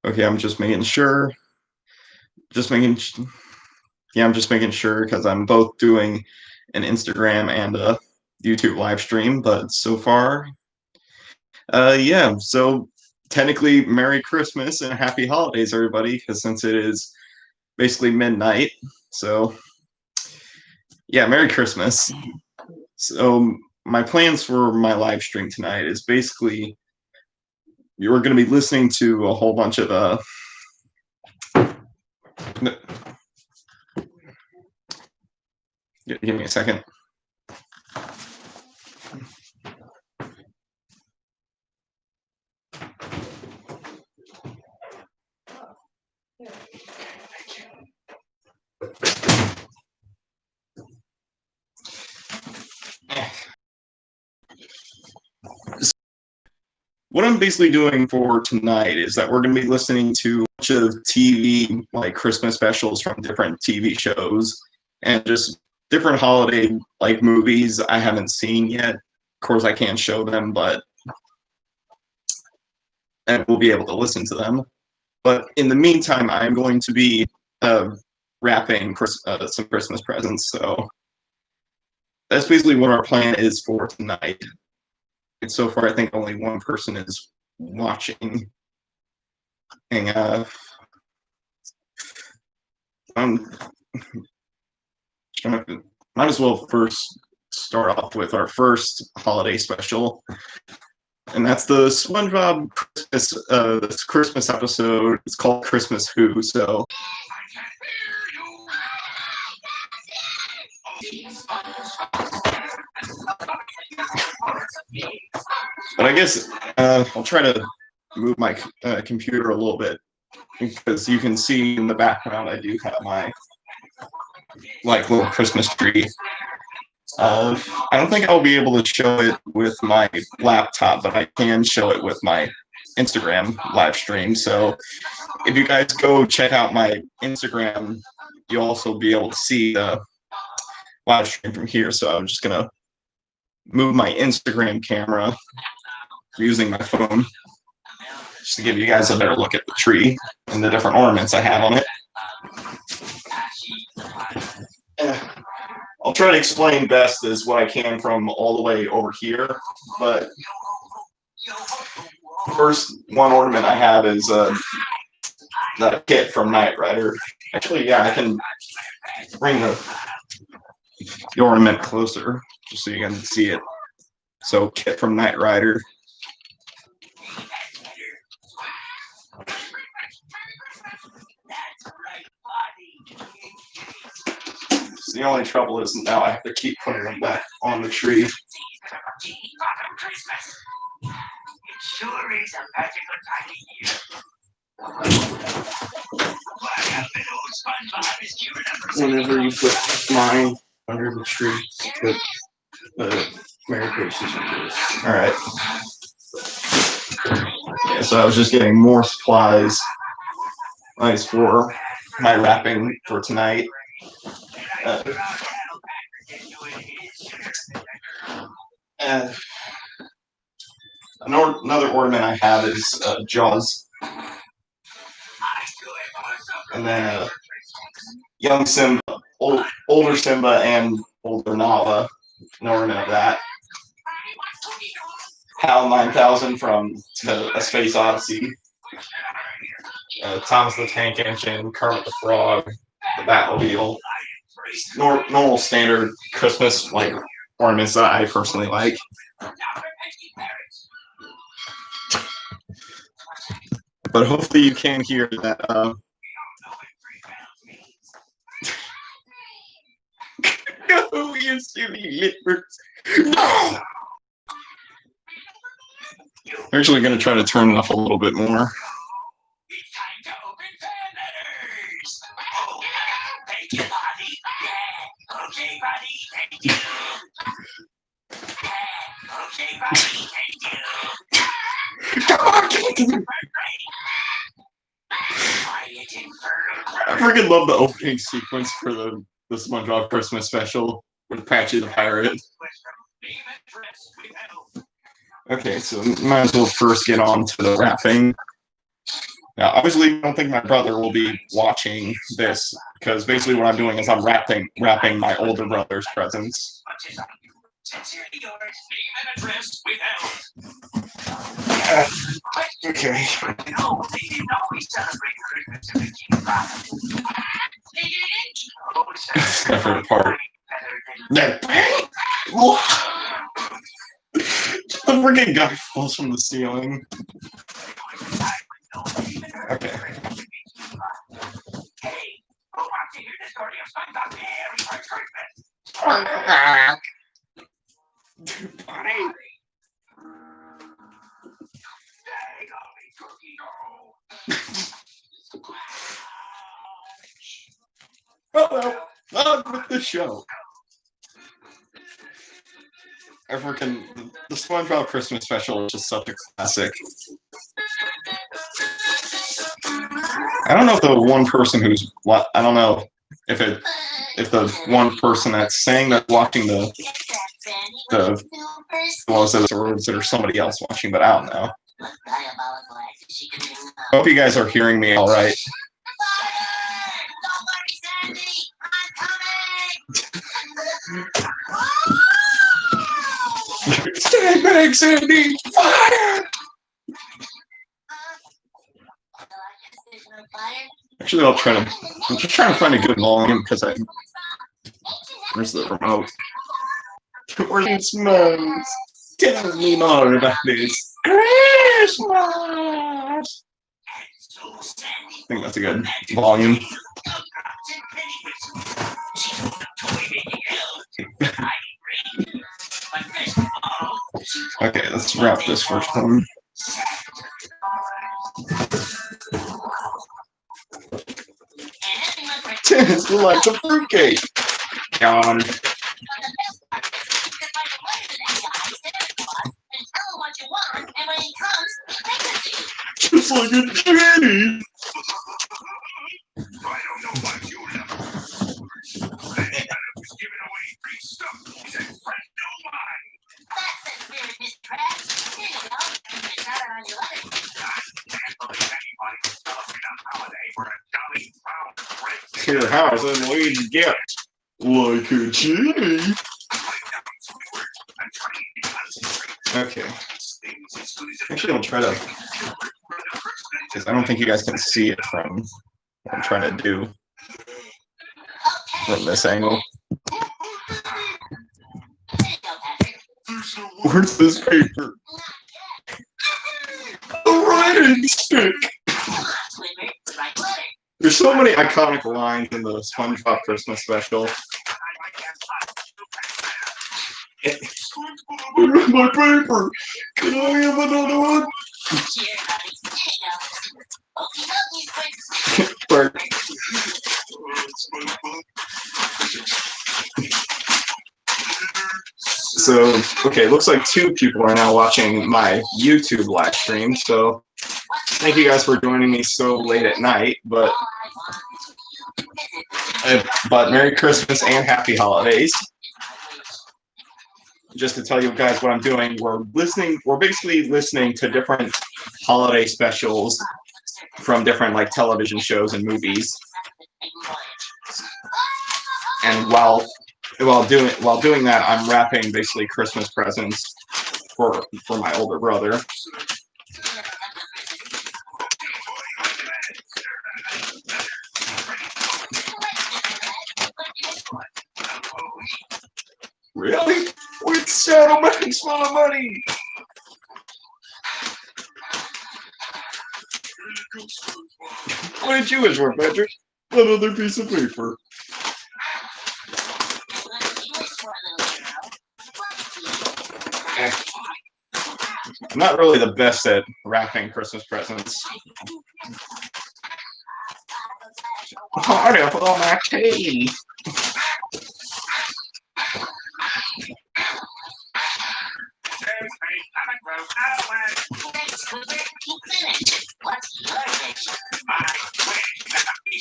Okay, I'm just making sure. Just making. Yeah, I'm just making sure because I'm both doing an Instagram and a YouTube live stream. But so far, yeah. So technically, Merry Christmas and Happy Holidays, everybody. Because since it is basically midnight, so yeah, Merry Christmas. So my plans for my live stream tonight is basically you're going to be listening to a whole bunch of give me a second. What I'm basically doing for tonight is that we're going to be listening to a bunch of TV, like Christmas specials from different TV shows and just different holiday like movies I haven't seen yet. Of course, I can't show them, but and we'll be able to listen to them. But in the meantime, I'm going to be wrapping some Christmas presents. So that's basically what our plan is for tonight. And so far, I think only one person is watching. And um, might as well first start off with our first holiday special, and that's the SpongeBob Christmas episode. It's called Christmas Who. So, but I guess I'll try to move my computer a little bit because you can see in the background I do have my like little Christmas tree. I don't think I'll be able to show it with my laptop, but I can show it with my Instagram live stream. So if you guys go check out my Instagram, you'll also be able to see the live stream from here. So I'm just gonna move my Instagram camera using my phone just to give you guys a better look at the tree and the different ornaments I have on it. I'll try to explain best as what I can from all the way over here, but first one ornament I have is the Kit from Knight Rider. Actually, yeah, I can bring the ornament closer just so you can see it. So Kit from Knight Rider. So the only trouble is now I have to keep putting them back on the tree. It sure is a magical time of year. Whenever you put mine under the tree, put Merry Christmas. All right. Yeah, so I was just getting more supplies. Nice for my wrapping for tonight. Another ornament I have is Jaws. And then young Simba, older Simba, and older Nala, an ornament of that. HAL 9000 from A Space Odyssey. Thomas the Tank Engine, Kermit the Frog, the Batmobile. Normal standard Christmas like ornaments that I personally like. But hopefully you can hear that. No, you silly lippers. No! I'm actually going to try to turn it up a little bit more. Come on, I freaking love the opening sequence for the SpongeBob Christmas special with Patchy the Pirate. Okay, so might as well first get on to the wrapping. Now, obviously, I don't think my brother will be watching this because basically what I'm doing is I'm wrapping my older brother's presents. Okay. Favorite part. The freaking guy falls from the ceiling. Okay. Oh, on with the show. I freaking the SpongeBob Christmas special is just such a classic. I don't know if the one person who's I don't know if the one person that's saying that watching the well, is it, or is there somebody else watching? But I don't know. I hope you guys are hearing me all right. Stand back, Sandy! Fire! Actually, I'm just trying to find a good volume because where's the remote? Where's Christmas? Tell me more about this Christmas! I think that's a good volume. Okay, let's wrap this first one. It's like a fruitcake. Yawn. Just like a genie. Your house and we get like a genie. Okay. Actually, I'll try to, because I don't think you guys can see it from what I'm trying to do from this angle. Where's this paper? A writing stick! There's so many iconic lines in the SpongeBob Christmas special. Where's my paper? Can I have another one? So, okay, looks like 2 people are now watching my YouTube live stream, so thank you guys for joining me so late at night, but Merry Christmas and Happy Holidays. Just to tell you guys what I'm doing, we're basically listening to different holiday specials from different like television shows and movies. And while doing that, I'm wrapping basically Christmas presents for my older brother. Really? With settlements full of money. What did you wish for, Patrick? Another piece of paper. I'm not really the best at wrapping Christmas presents. Party for my tea.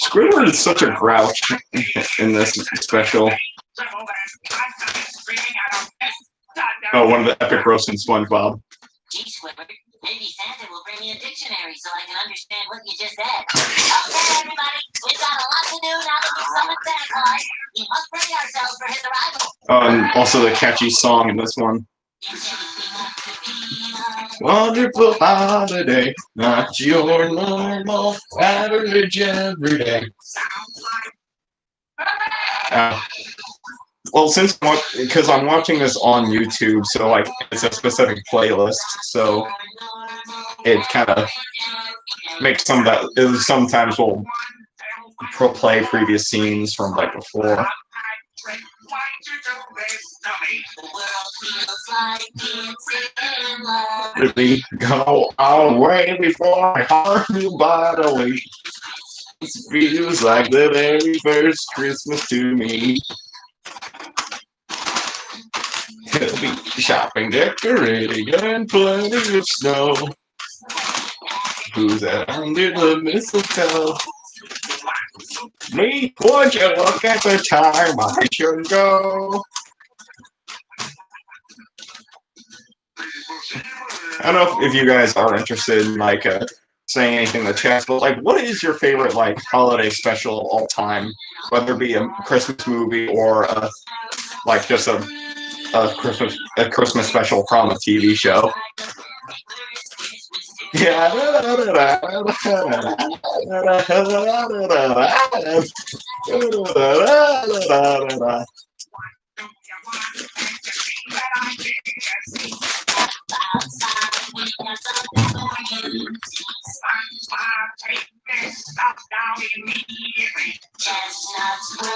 Squidward is such a grouch in this special. Oh, one of the epic roasts in SpongeBob. Maybe Santa will bring me a dictionary so I can understand what you just said. Okay, everybody, we've got a lot to do now that we've summoned Santa Claus. We must ready ourselves for his arrival. And also the catchy song in this one. Wonderful holiday, not your normal average everyday. Well, because I'm watching this on YouTube, so like it's a specific playlist, so it kind of makes some of that. It sometimes will play previous scenes from like before. Really go away before I harm you bodily. It feels like the very first Christmas to me. He'll be shopping, decorating, and plenty of snow. Who's that under the mistletoe? Me, would you look at the time I should go? I don't know if you guys are interested in like saying anything in the chat, but like, what is your favorite like holiday special of all time? Whether it be a Christmas movie or like just a Christmas special from a TV show. Yeah.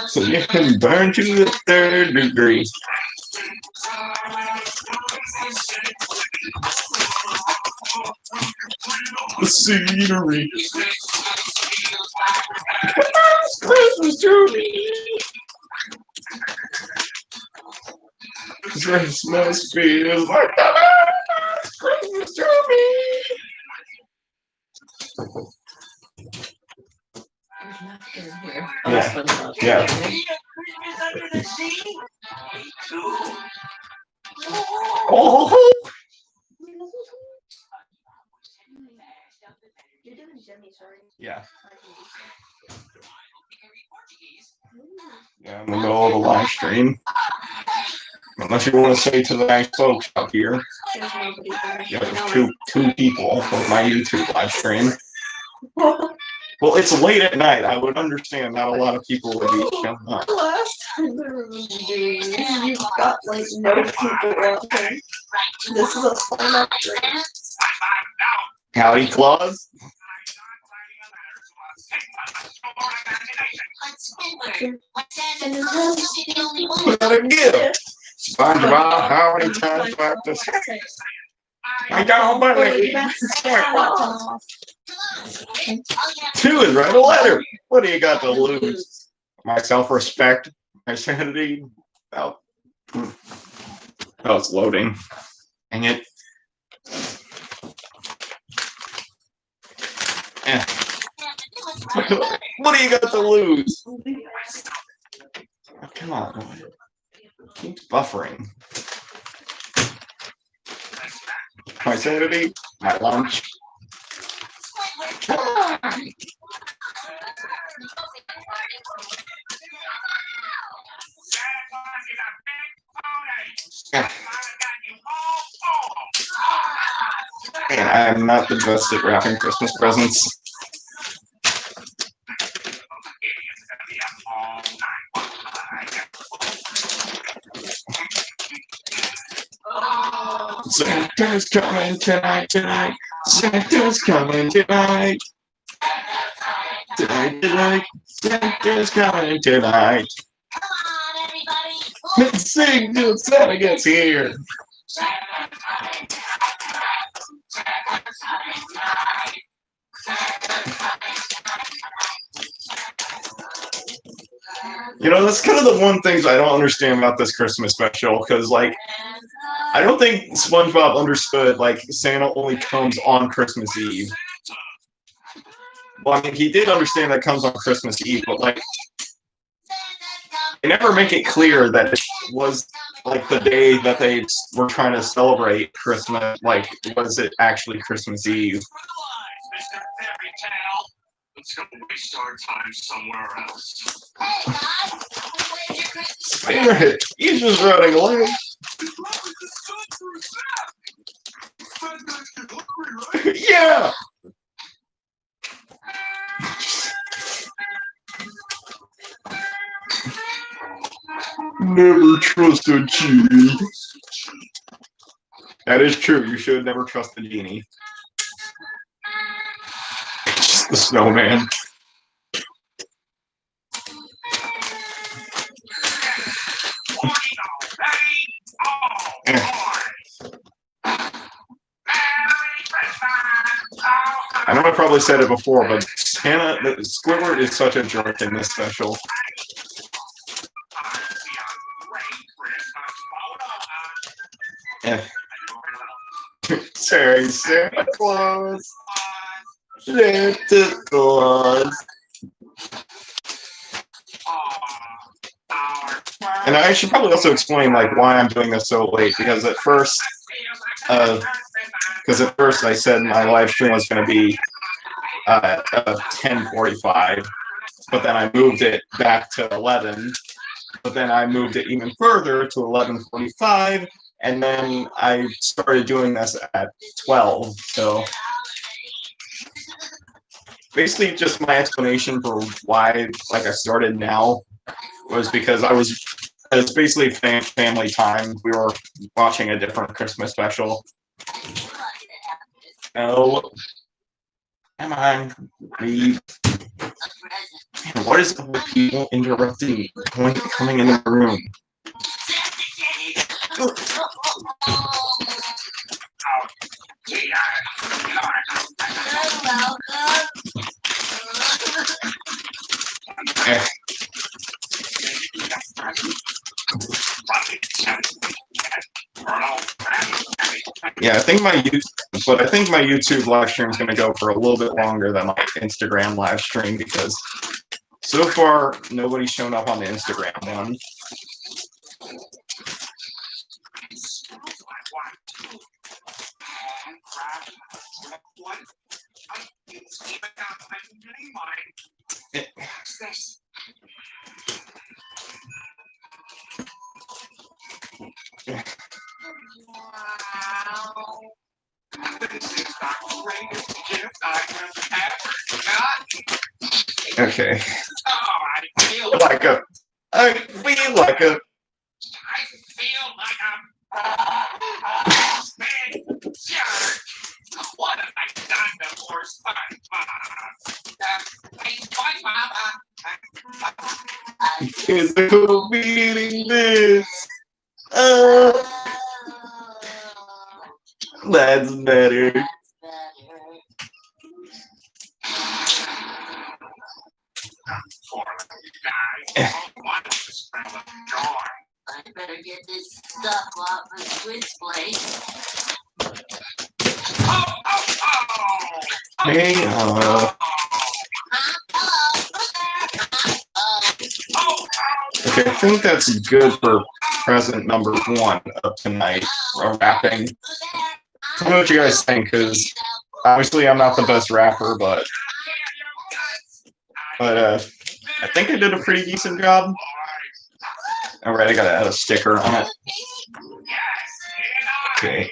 So you can burn to the third degree. The scenery. Christmas to me. Christmas feels like Christmas to me. Yeah. Oh. Yeah. Yeah, in the middle of the live stream. Unless you want to say to the nice folks out here. Yeah, there's two people on my YouTube live stream. Well, it's late at night. I would understand not a lot of people would be showing up. Last time you've got like no people watching. This is a sign-up stream. Howdy, Claus. What a gift. SpongeBob, how many times do I have to say? I don't believe. Two is write a letter. What do you got to lose? My self-respect, my sanity. Oh, it's loading. Dang it. Yeah. What do you got to lose? Oh, come on. Keeps buffering. My sanity, my lunch. Come on. And I am not the best at wrapping Christmas presents. Santa's coming tonight. Santa's coming tonight. Tonight. Santa's coming tonight. Come on, everybody. Let's sing till Santa gets here. You know, that's kind of the one thing I don't understand about this Christmas special, because, like, I don't think SpongeBob understood, like, Santa only comes on Christmas Eve. Well, I mean, he did understand that it comes on Christmas Eve, but, like, they never make it clear that it was like the day that they were trying to celebrate Christmas, like was it actually Christmas Eve? Mr. Fairy Tale. Let's go waste our time somewhere else. Hey guys, where's your Christmas? Spirit, he's just running away. Yeah. Never trust a genie. That is true. You should never trust the genie. It's just the snowman. I know I probably said it before, but Squidward is such a jerk in this special. Yeah. Sorry, Santa Claus. Santa Claus. And I should probably also explain like why I'm doing this so late, because at first I said my live stream was going to be 10:45, but then I moved it back to 11, but then I moved it even further to 11:45, and then I started doing this at 12. So basically, just my explanation for why like I started now was because it's basically family time. We were watching a different Christmas special. Oh, come on, read. Man, what is up with people interrupting point coming into the room? Yeah, I think my YouTube live stream is going to go for a little bit longer than my Instagram live stream, because so far nobody's shown up on the Instagram one. Okay. I feel like a. What have I done to poor SpongeBob? Physical beating this. That's better. I better get this stuff off of Squid's plate. Hey, okay, I think that's good for present number 1 of tonight, or rapping. Tell me what you guys think, because obviously I'm not the best rapper, but I think I did a pretty decent job. Alright, I gotta add a sticker on it. Okay,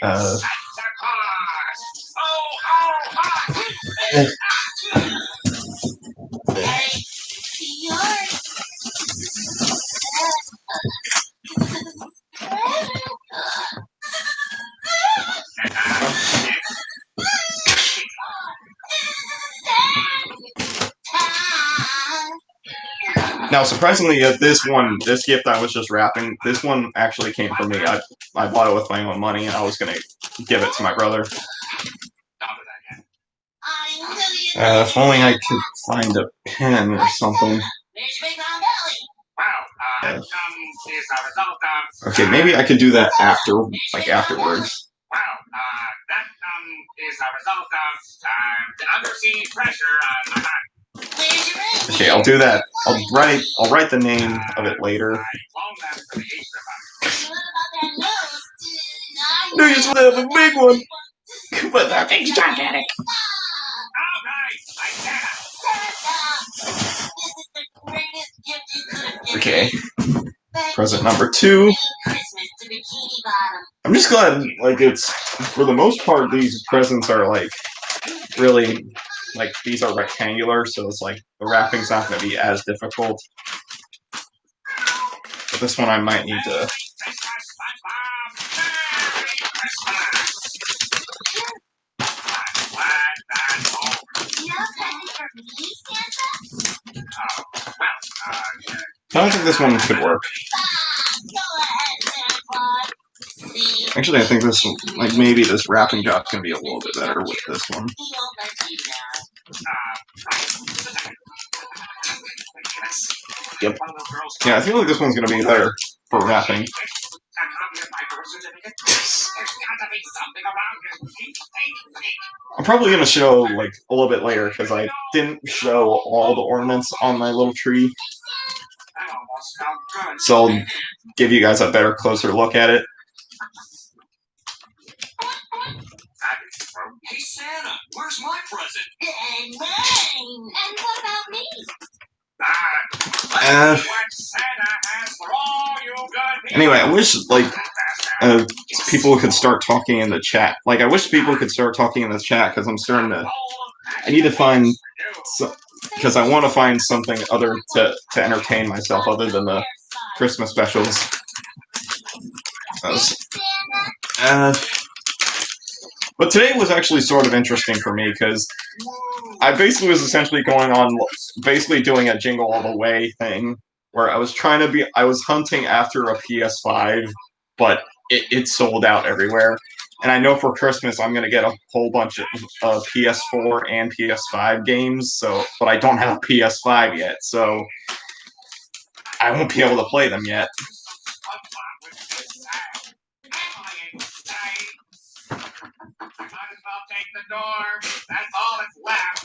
now, surprisingly, this gift I was just wrapping, this one actually came from me. I bought it with my own money, and I was going to give it to my brother. If only I could find a pen or something. Okay, maybe I could do that afterwards. That is a result of the undersea pressure on the heart. Okay, I'll do that. I'll write the name of it later. No, you just want to have a big one. But that thing's gigantic. All right, like that. This is the greatest gift you could have given Okay, me. present number 2. Merry Christmas to Bikini Bottom. I'm just glad, like, it's, for the most part, these presents are, like, really, like, these are rectangular, so it's like, the wrapping's not going to be as difficult. But this one I might need to... Merry Christmas, SpongeBob. Merry Christmas. I'm glad that's over. Do you have a present for me, Santa? Oh, well, I don't think this one could work. Go ahead, Santa Claus. See, Actually, I think this, like, maybe this wrapping job's going to be a little bit better with this one. he won't let you down. Yep. Yeah, I feel like this one's going to be better for wrapping. A copy of my birth certificate? There's got to be something around here. I'm probably going to show, like, a little bit later, because I didn't show all the ornaments on my little tree. That almost felt good. So I'll give you guys a better, closer look at it. Hey Santa, where's my present? And mine. And what about me? Let's see what Santa has for all you good people. Anyway, I wish, like, people could start talking in the chat. Like, I wish people could start talking in the chat, because I'm starting to... I need to find... Because I want to find something other to entertain myself, other than the Christmas specials. But today was actually sort of interesting for me, because I basically was essentially going on, basically doing a Jingle All the Way thing, where I was hunting after a PS5, but it sold out everywhere. And I know for Christmas I'm going to get a whole bunch of PS4 and PS5 games, but I don't have a PS5 yet, so I won't be able to play them yet. Take the door. That's all that's left.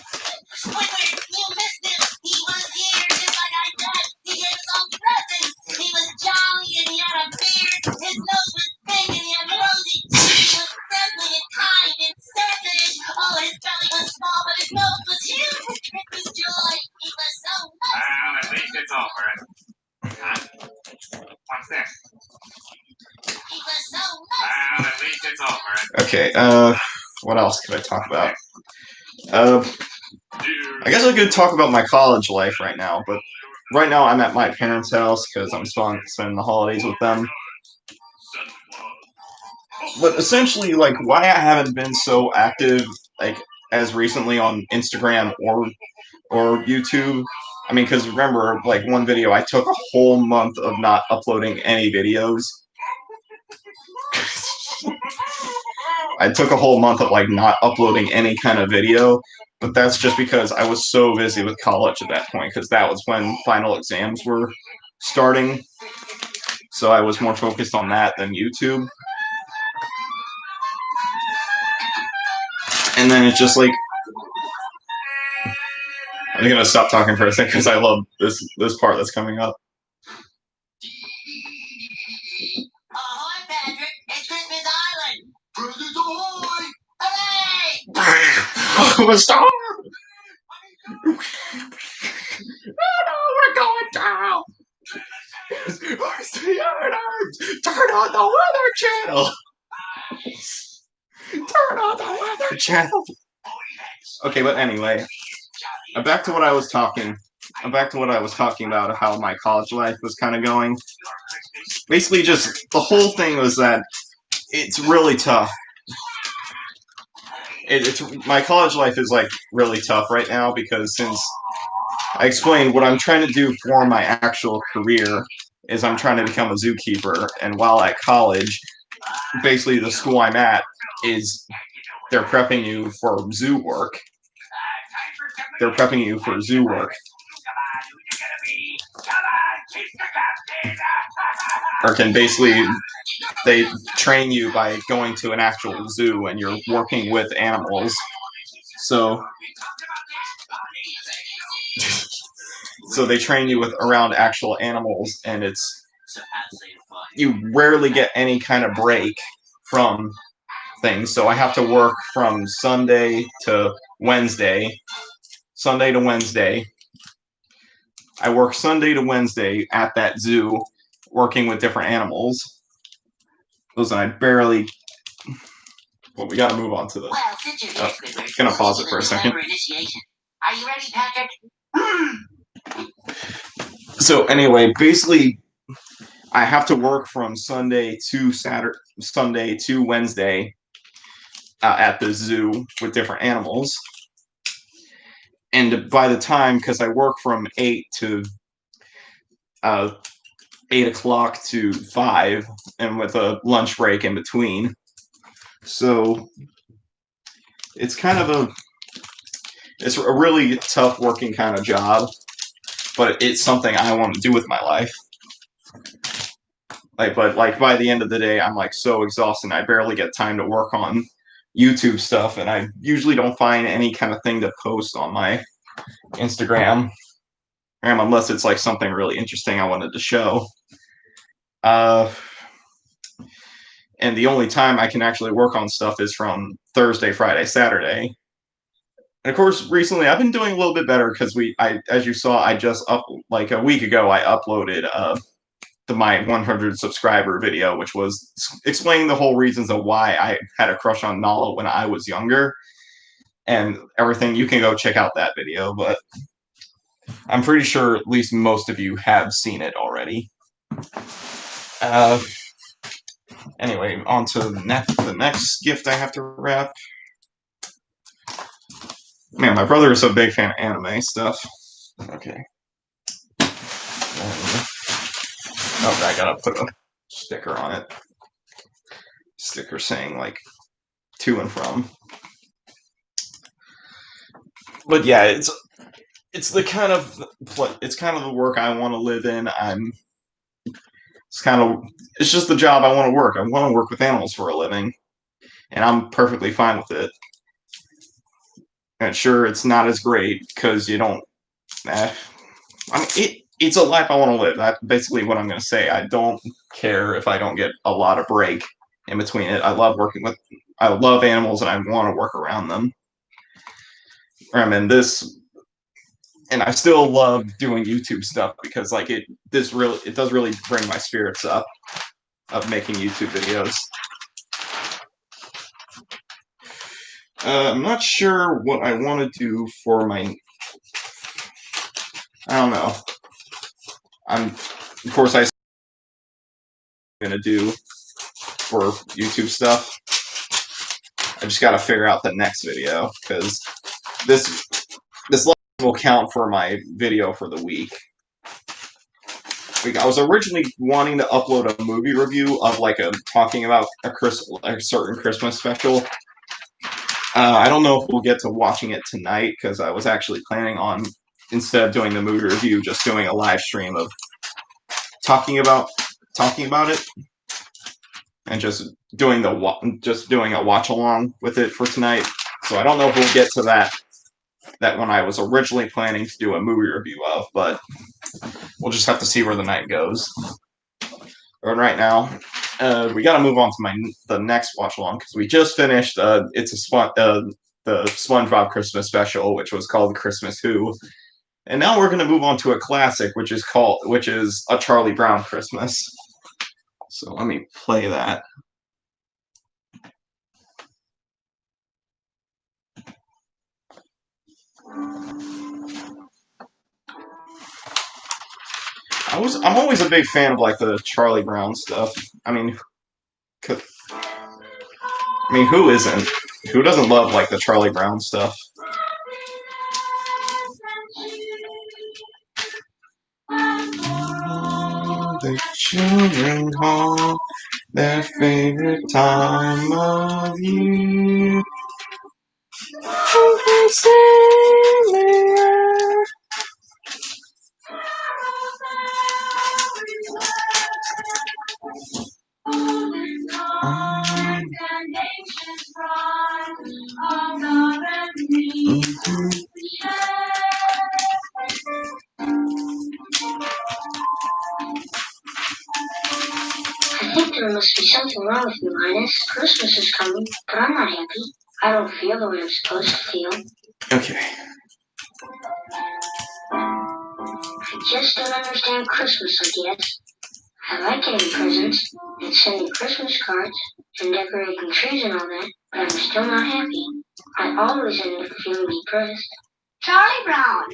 Squidward, you missed him. He was here just like I said. He gave us all presents. He was jolly and he had a beard. His nose was big and he had rosy cheeks. He was friendly and kind and sensitive. Oh, his belly was small, but his nose was huge. It was joy. He was so nice. Well, at least it's over. Huh? What's this? He was so nice. Well, at least it's over. Okay, what else could I talk about? I guess I could talk about my college life right now, but right now I'm at my parents' house because I'm spending the holidays with them. But essentially, like, why I haven't been so active, like, as recently on Instagram or YouTube, I mean, because remember, like, one video, I took a whole month of not uploading any videos. I took a whole month of, like, not uploading any kind of video, but that's just because I was so busy with college at that point, because that was when final exams were starting, so I was more focused on that than YouTube. And then it's just like, I'm gonna stop talking for a second because I love this part that's coming up. Ahoy, Patrick. It's Christmas Island. Presents ahoy! Hooray! The star! No, we're going down! Where's the Earth? Turn on the Weather Channel! Turn on the Weather Channel! Okay, but anyway, back to what I was talking about, how my college life was kind of going. Basically, just the whole thing was that it's really tough. My college life is, like, really tough right now because since I explained what I'm trying to do for my actual career is I'm trying to become a zookeeper, and while at college, basically the school I'm at they're prepping you for zoo work. They're prepping you for zoo work. Or can basically, they train you by going to an actual zoo and you're working with animals. So they train you around actual animals, and you rarely get any kind of break from things. So I have to work from Sunday to Wednesday. Sunday to Wednesday. I work Sunday to Wednesday at that zoo, working with different animals. Listen, I barely. Well, we got to move on to the. Well, since you're here, Squidward, Gonna pause it for a second. Initiation. Are you ready, Patrick? So anyway, basically, I have to work from Sunday to Wednesday at the zoo with different animals. And by the time, because I work from 8 o'clock to 5, and with a lunch break in between. So it's it's a really tough working kind of job, but it's something I want to do with my life. But by the end of the day, I'm like so exhausted. I barely get time to work on YouTube stuff, and I usually don't find any kind of thing to post on my Instagram, unless it's like something really interesting I wanted to show. And the only time I can actually work on stuff is from Thursday, Friday, Saturday. And of course, recently I've been doing a little bit better because as you saw, I just like a week ago, I uploaded my 100 subscriber video, which was explaining the whole reasons of why I had a crush on Nala when I was younger and everything. You can go check out that video, but I'm pretty sure at least most of you have seen it already. Anyway, on to the next gift I have to wrap. Man, my brother is a big fan of anime stuff. Okay. Oh, I gotta put a sticker on it. Sticker saying like to and from. But yeah, it's the kind of the work I want to live in. It's just the job I want to work. I want to work with animals for a living, and I'm perfectly fine with it. And sure, it's not as great because you don't. It's a life I want to live. That's basically what I'm going to say. I don't care if I don't get a lot of break in between it. I love animals, and I want to work around them. And I still love doing YouTube stuff because it does really bring my spirits up of making YouTube videos. I'm not sure what I want to do for I don't know. Of course, I'm going to do for YouTube stuff. I just got to figure out the next video because this will count for my video for the week. I was originally wanting to upload a movie review of talking about a certain Christmas special. I don't know if we'll get to watching it tonight because I was actually planning on, instead of doing the movie review, just doing a live stream of talking about it and just doing a watch along with it for tonight. So I don't know if we'll get to that one I was originally planning to do a movie review of, but we'll just have to see where the night goes. But right now, we got to move on to the next watch along because we just finished. The SpongeBob Christmas special, which was called Christmas Who, and now we're going to move on to a classic, which is A Charlie Brown Christmas. So let me play that. I'm always a big fan of the Charlie Brown stuff. I mean, who isn't? Who doesn't love the Charlie Brown stuff? The children call their favorite time of year. I think there must be something wrong with you, Highness. Christmas is coming, but I'm not happy. I don't feel the way I'm supposed to feel. Okay. I just don't understand Christmas, I guess. I like getting presents and sending Christmas cards and decorating trees and all that, but I'm still not happy. I always end up feeling depressed. Charlie Brown,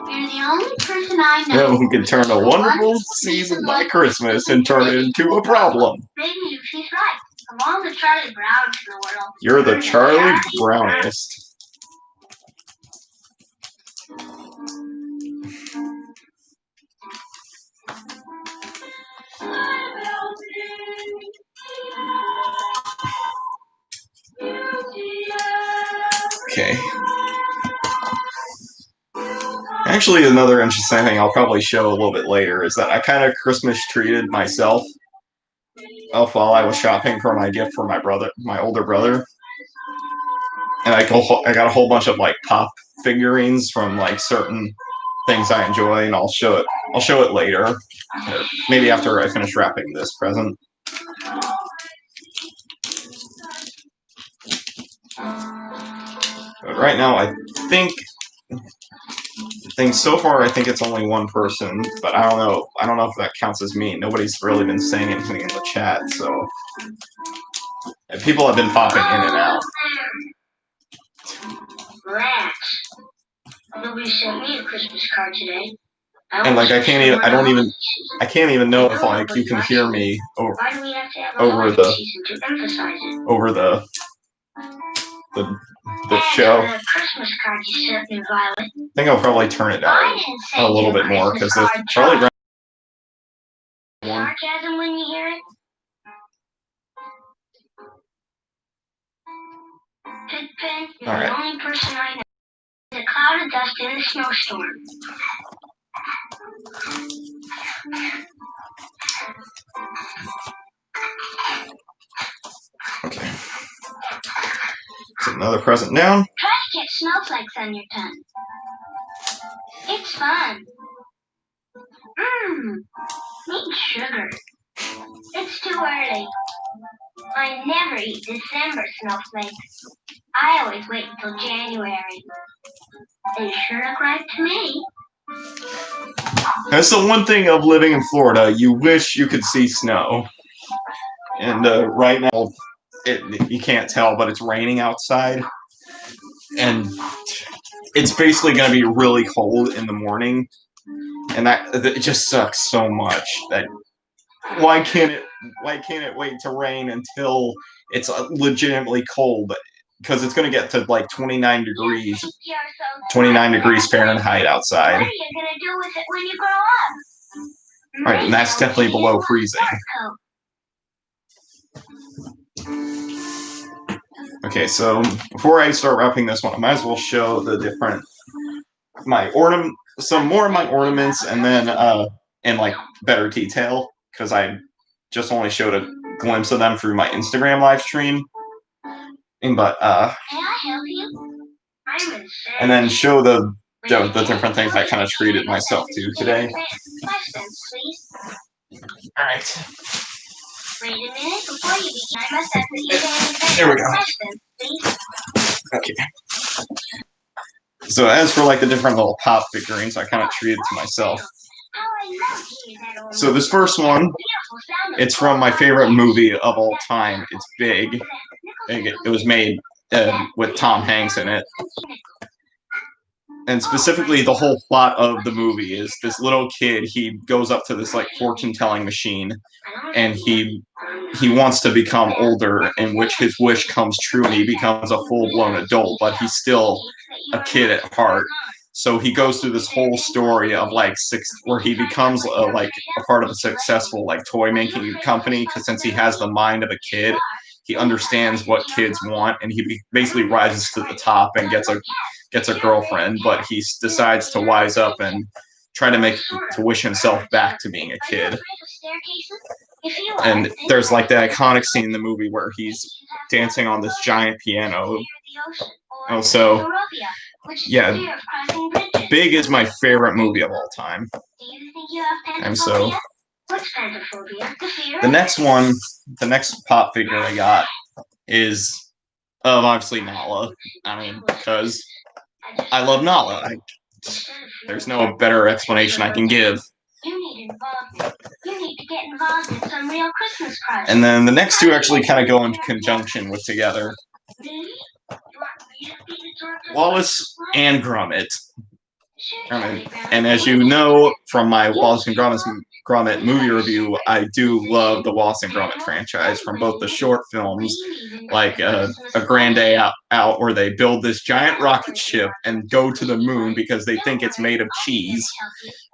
you're the only person I know Well, who can turn a wonderful season like Christmas and turn it into a problem? Maybe she's right. Of all the Charlie Browns in the world, You're the Charlie Brown. Brownest. Okay. Actually, another interesting thing I'll probably show a little bit later is that I kind of Christmas treated myself while I was shopping for my gift for my brother, my older brother. And I got a whole bunch of like pop figurines from like certain things I enjoy, and I'll show it. I'll show it later, or maybe after I finish wrapping this present. But right now, I think so far, I think it's only one person, but I don't know. I don't know if that counts as me. Nobody's really been saying anything in the chat, so and people have been popping in and out. Rats. Nobody sent me a Christmas card today. And like I can't even know if like you can hear me over the show. I think I'll probably turn it down a little bit more because if Charlie Brown sarcasm when you hear it. Pigpen, you're the only person I know. There's a cloud of dust in a snowstorm. Okay. So another present down. Try to get snowflakes on your tongue. It's fun. Need sugar. It's too early. I never eat December snowflakes. I always wait until January. They sure look right to me. That's the one thing of living in Florida. You wish you could see snow. And right now, you can't tell, but it's raining outside. And it's basically going to be really cold in the morning. And that it just sucks so much that why can't it wait to rain until it's legitimately cold? Because it's going to get to like 29 degrees Fahrenheit outside. What are you going to do with it when you grow up? Right, and that's definitely below freezing. Okay, so before I start wrapping this one, I might as well show the different some more of my ornaments, and then in like better detail, because I just only showed a glimpse of them through my Instagram live stream. But May I help you? and then show the different things I kind of treated myself to today. 5 cents, please. All right. Wait a minute, before you begin, I must ask that you pay There we go. 5 cents, please. Okay. So as for like the different little pop figurines, I kind of treated to myself. So this first one, it's from my favorite movie of all time. It's Big. It was made with Tom Hanks in it. And specifically, the whole plot of the movie is this little kid, he goes up to this like fortune-telling machine, and he wants to become older, in which his wish comes true, and he becomes a full-blown adult, but he's still a kid at heart. So he goes through this whole story of like where he becomes a part of a successful like toy making company, because since he has the mind of a kid, he understands what kids want, and he basically rises to the top and gets a girlfriend, but he decides to wise up and try to wish himself back to being a kid. And there's like the iconic scene in the movie where he's dancing on this giant piano. Oh, so yeah, Big is my favorite movie of all time. And so What's phantophobia? The fear The of next one, the next pop figure I got is obviously Nala. I mean, because I love Nala. There's no better explanation I can give. You need involvement. You need to get involved in some real Christmas project. And then the next two actually kind of go into conjunction with together. Me? You want me to be the director? Wallace and Gromit. Sure, I Charlie mean, Brown. and as you know from my Wallace and Gromit movie review, I do love the Wallace and Gromit franchise from both the short films, like A Grand Day Out, where they build this giant rocket ship and go to the moon because they think it's made of cheese,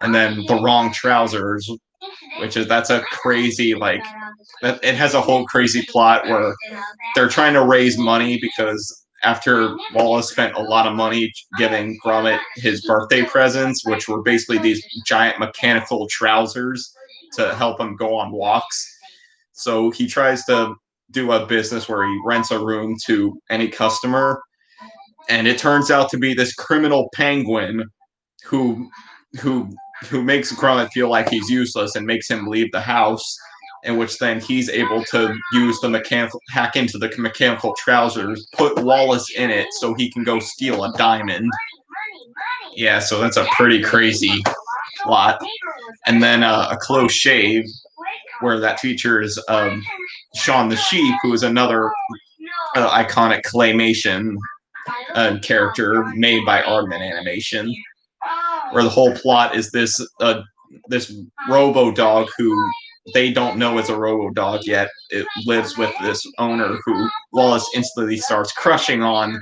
and then The Wrong Trousers, that's a crazy, like, it has a whole crazy plot where they're trying to raise money because after Wallace spent a lot of money giving Gromit his birthday presents, which were basically these giant mechanical trousers to help him go on walks. So he tries to do a business where he rents a room to any customer, and it turns out to be this criminal penguin who makes Gromit feel like he's useless and makes him leave the house, in which then he's able to use the hack into the mechanical trousers, put Wallace in it so he can go steal a diamond. Yeah, so that's a pretty crazy plot. And then A Close Shave, where that features Shaun the Sheep, who is another iconic claymation character made by Aardman Animation, where the whole plot is this robo-dog who they don't know is a robo-dog yet. It lives with this owner who Wallace instantly starts crushing on,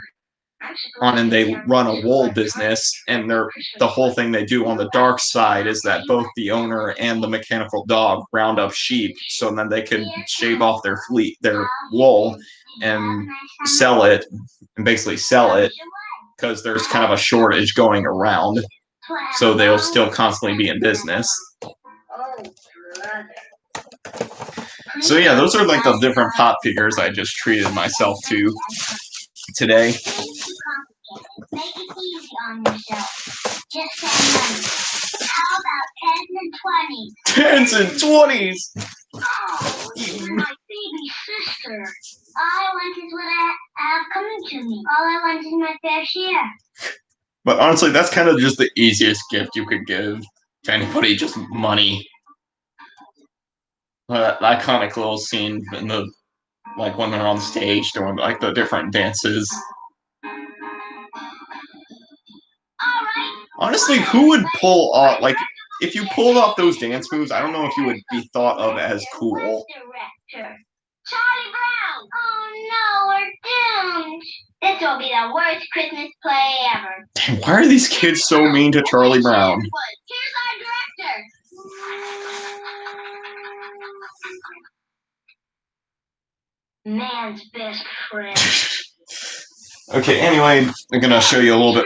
and they run a wool business, and the whole thing they do on the dark side is that both the owner and the mechanical dog round up sheep so then they can shave off their wool and sell it, because there's kind of a shortage going around, so they'll still constantly be in business. So yeah, those are like the different pop figures I just treated myself to today. Make it easy on yourself. Just send money. How about 10s and 20s? 10s and 20s! Oh, you're my baby sister. All I want is what I have coming to me. All I want is my fair share. But honestly, that's kind of just the easiest gift you could give to anybody, just money. That iconic little scene in the, like, when they're on stage doing like the different dances. Honestly, who would pull off, like, if you pulled off those dance moves, I don't know if you would be thought of as cool. Director. Charlie Brown! Oh no, we're doomed! This will be the worst Christmas play ever. Damn, why are these kids so mean to Charlie Brown? Here's our director! Man's best friend. Okay, anyway, I'm gonna show you a little bit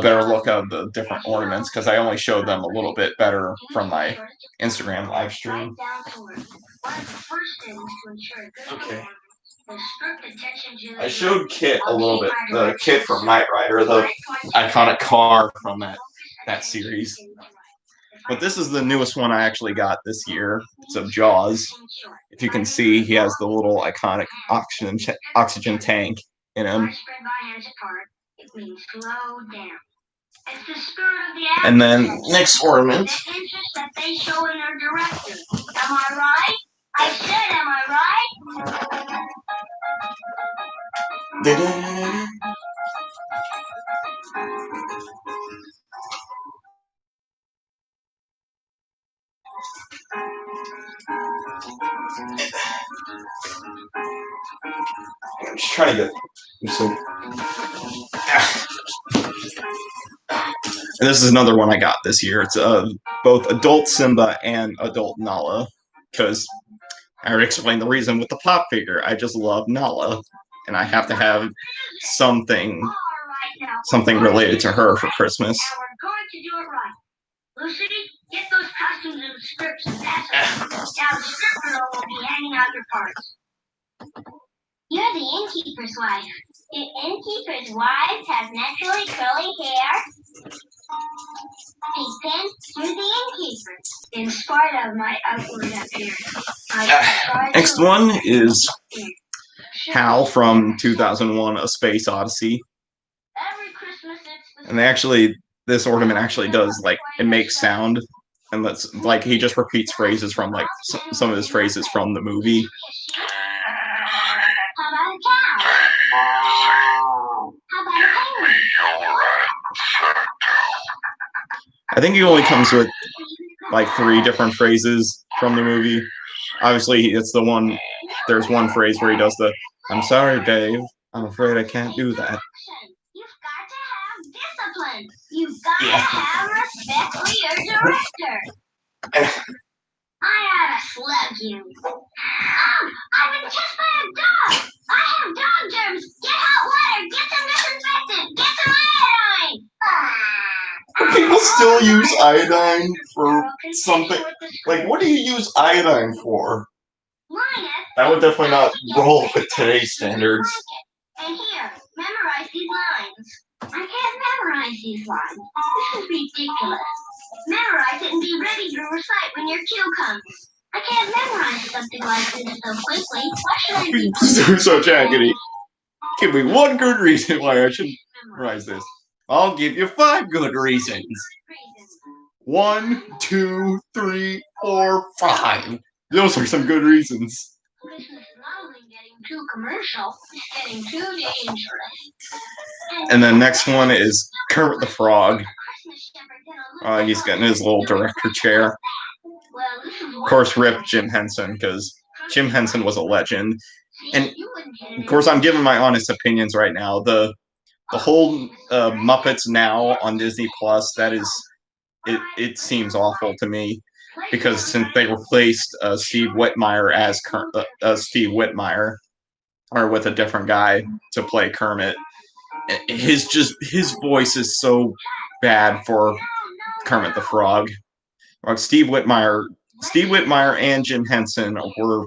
better look of the different ornaments, because I only showed them a little bit better from my Instagram live stream. Okay. I showed Kit a little bit, the Kit from Knight Rider, the iconic car from that series. But this is the newest one I actually got this year. It's of Jaws. If you can see, he has the little iconic oxygen tank in him. And then next ornament. The interest that they show in their director. Am I right? I said, am I right? I'm just trying to get so. And this is another one I got this year. It's both adult Simba and adult Nala, because I already explained the reason with the pop figure. I just love Nala, and I have to have something related to her for Christmas. Now we're going to do it right. Lucy, get those costumes and scripts and pass them. Now the script girl will be handing out your parts. You're the innkeeper's wife. The innkeeper's wife has naturally curly hair. Peek in, you're the innkeeper. In sparkly part of my outward appearance. Next one is Hal from 2001: A Space Odyssey. Every Christmas it's the And they actually, this ornament actually does, like, it makes sound. And that's, like, he just repeats phrases from, like, some of his phrases from the movie. How about a cow? How about a penguin? I think he only comes with, like, 3 different phrases from the movie. Obviously, it's the one, there's one phrase where he does the, "I'm sorry, Dave. I'm afraid I can't do that." You've got to have discipline. You've got to have respect for your director. I ought to slug you. I've been kissed by a dog. I have dog germs. Get hot water. Get some disinfectant. Get some iodine. People still use iodine for something. Like, what do you use iodine for? That would definitely not roll with today's standards. And here, memorize these lines. I can't memorize these lines. This is ridiculous. Memorize it and be ready to recite when your cue comes. I can't memorize something like this so quickly. Why should I be So jaggedy. Give me one good reason why I should memorize this. I'll give you 5 good reasons. 1, 2, 3, 4, 5. Those are some good reasons. Christmas is not only getting too commercial, it's getting too dangerous. And the next one is Kermit the Frog. He's getting his little director chair. Of course, rip Jim Henson, because Jim Henson was a legend. And of course, I'm giving my honest opinions right now. The whole Muppets Now on Disney Plus, that is, it seems awful to me, because since they replaced Steve Whitmire as Steve Whitmire, or with a different guy to play Kermit, his voice is so bad for Kermit the Frog. Like Steve Whitmire and Jim Henson were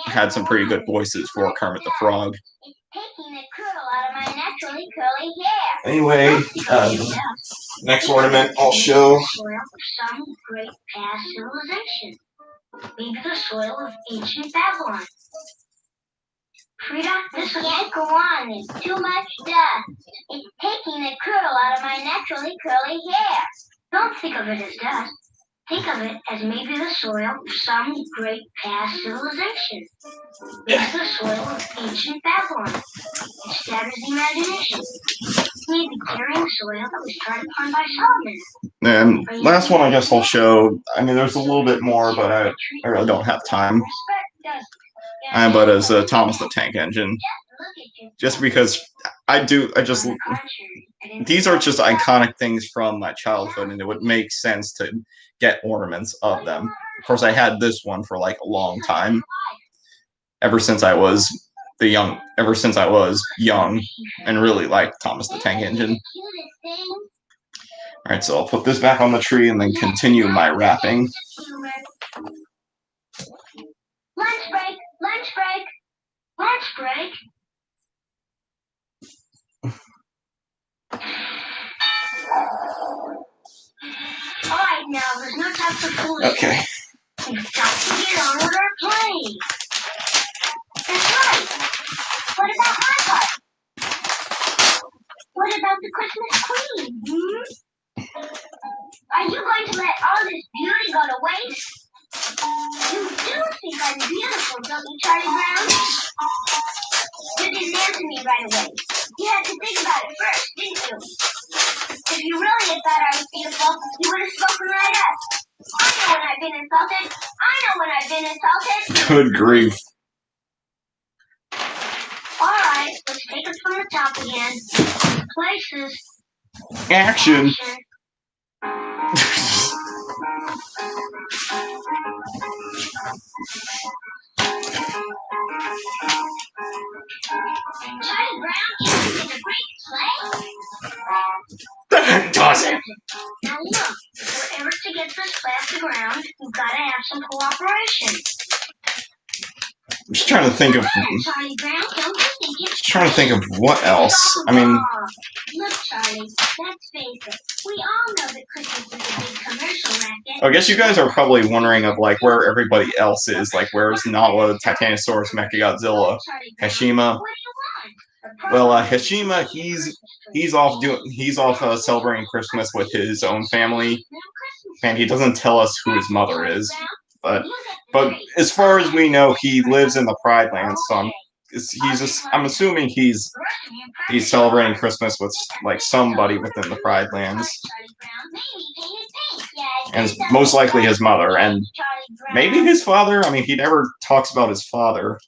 had some pretty good voices for Kermit the Frog. Anyway, next ornament I'll show. Some great past civilization. Maybe the soil of ancient Babylon. Frida, this can't go on. It's too much dust. It's taking the curl out of my naturally curly hair. Don't think of it as dust. Think of it as maybe the soil of some great past civilization. Maybe the soil of ancient Babylon. It staggers the imagination. Maybe carrying soil that was trod upon by Solomon. And last one I guess I'll show. I mean, there's a little bit more, but I really don't have time. But as Thomas the Tank Engine, just because these are just iconic things from my childhood, and it would make sense to get ornaments of them. Of course, I had this one for like a long time, ever since I was young, and really liked Thomas the Tank Engine. All right, so I'll put this back on the tree and then continue my wrapping. Lunch break! Lunch break! Lunch break! Alright, now, there's no time for fooling. Okay. We've got to get on with our plane. That's right. What about my part? What about the Christmas Queen? Are you going to let all this beauty go to waste? You do think I'm beautiful, don't you, Charlie Brown? You didn't answer me right away. You had to think about it first, didn't you? If you really had thought I was beautiful, you would have spoken right up. I know when I've been insulted. Good grief. Alright, let's take it from the top again. Places. Action. Charlie Brown is a great play. That does it. Now look, if we're ever to get this play off the ground, we've got to have some cooperation. I'm just trying to think of. Charlie Brown, don't you think it's trying to think of what else. I mean, Look, Charlie, let's face it. We all know that Christmas is a big commercial racket. I guess you guys are probably wondering of like where everybody else is. Like, where's Nala, Titanosaurus, Mechagodzilla, Hashima? What do you want? Well, Hashima, he's off celebrating Christmas with his own family, and he doesn't tell us who his mother is. But as far as we know, he lives in the Pride Land, so I'm assuming he's celebrating Christmas with like somebody within the Pride Lands, and it's most likely his mother, and maybe his father. I mean, he never talks about his father.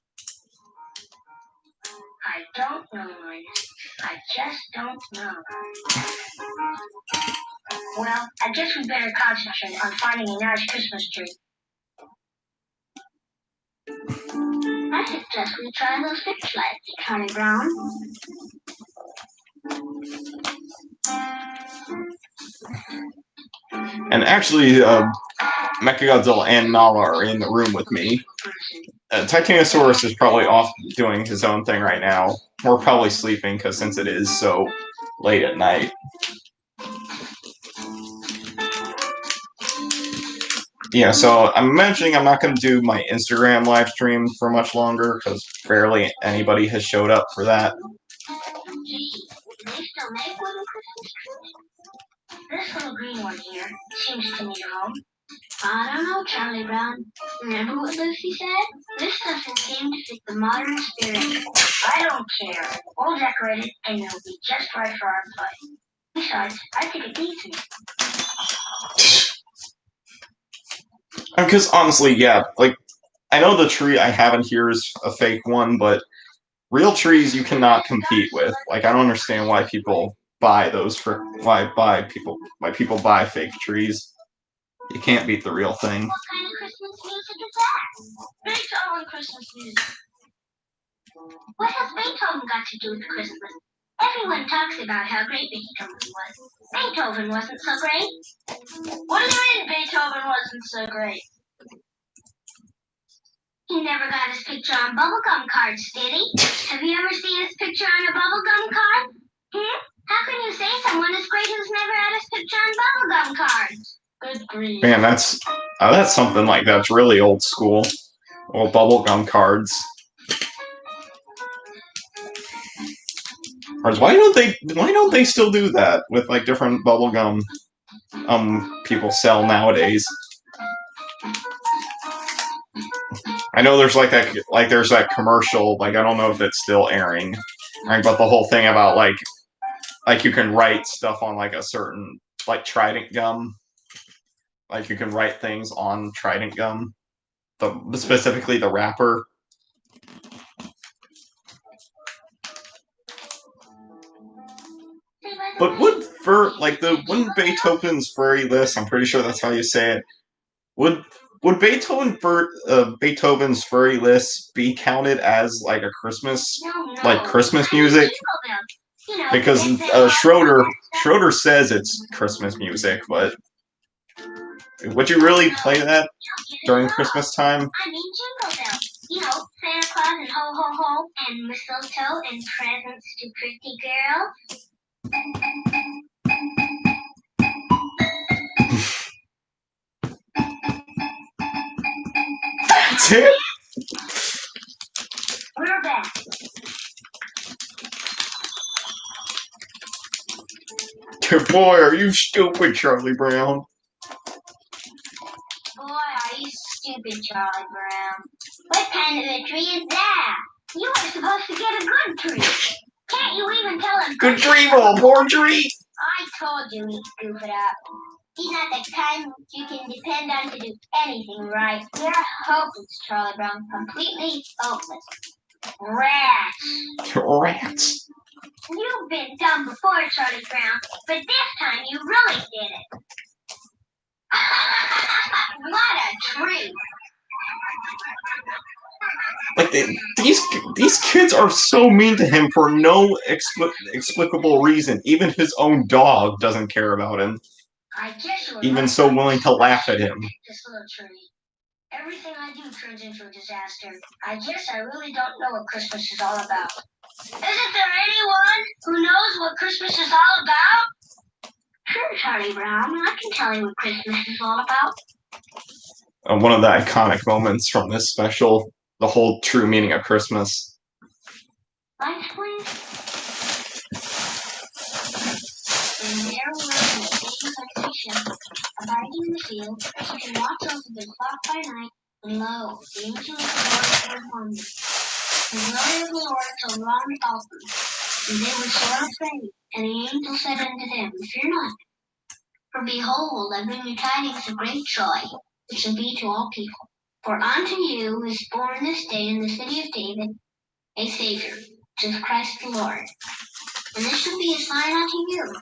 I don't know, Linus. I just don't know. Well, I guess we better concentrate on finding a nice Christmas tree. I suggest we try those fixed lights, Charlie Brown. And actually, Mechagodzilla and Nala are in the room with me. Titanosaurus is probably off doing his own thing right now. We're probably sleeping because since it is so late at night. Yeah, so I'm mentioning I'm not going to do my Instagram live stream for much longer because barely anybody has showed up for that. Gee, do they still make wooden Christmas trees? This little green one here seems to need a home. I don't know, Charlie Brown. Remember what Lucy said? This doesn't seem to fit the modern spirit. I don't care. We'll decorate it and it'll be just right for our play. Besides, I think it needs me. Because honestly, yeah, like, I know the tree I have in here is a fake one, but real trees you cannot compete with. Like, I don't understand why people buy those why people buy fake trees. You can't beat the real thing. What kind of Christmas music is that? Beethoven Christmas music. What has Beethoven got to do with Christmas? Everyone talks about how great Beethoven was. Beethoven wasn't so great. What do you mean Beethoven wasn't so great? He never got his picture on bubblegum cards, did he? Have you ever seen his picture on a bubblegum card? How can you say someone is great who's never had his picture on bubblegum cards? Good grief. Man, that's something like that's really old school. Well, bubblegum cards. Why don't they still do that with like different bubblegum people sell nowadays? I know there's there's that commercial, like I don't know if it's still airing, right? But the whole thing about like you can write stuff on like a certain like Trident gum. Like you can write things on Trident gum. Specifically the wrapper. But wouldn't Beethoven's furry list, I'm pretty sure that's how you say it, would Beethoven's furry list be counted as like a Christmas Christmas music? Because Schroeder says it's Christmas music, but would you really play that during Christmas time? I mean Jingle Bells. You know, Santa Claus and ho ho ho and mistletoe and presents to pretty girls. That's it? We're back. Boy, are you stupid, Charlie Brown. Boy, are you stupid, Charlie Brown. What kind of a tree is that? You were supposed to get a good tree. Can't you even tell a Good tree for a poor tree? I told you he'd goof it up. He's not the kind you can depend on to do anything right. You're hopeless, Charlie Brown. Completely hopeless. Rats. Rats. You've been dumb before, Charlie Brown, but this time you really did it. What a tree. Like these kids are so mean to him for no explicable reason. Even his own dog doesn't care about him. I guess you were Even right so willing to laugh at him. This little tree. Everything I do turns into a disaster. I guess I really don't know what Christmas is all about. Isn't there anyone who knows what Christmas is all about? Sure, Charlie Brown. I can tell you what Christmas is all about. One of the iconic moments from this special, the whole true meaning of Christmas. Lights, please. And there were the days like fiction, abiding in the field, keeping watch over the flock by night, and lo, the angel of the Lord came upon them. The glory of the Lord shall round about them, and they were sore afraid. And the angel said unto them, Fear not, for behold, I bring you tidings of great joy, which shall be to all people. For unto you is born this day in the city of David a Savior, which is Christ the Lord. And this shall be a sign unto you.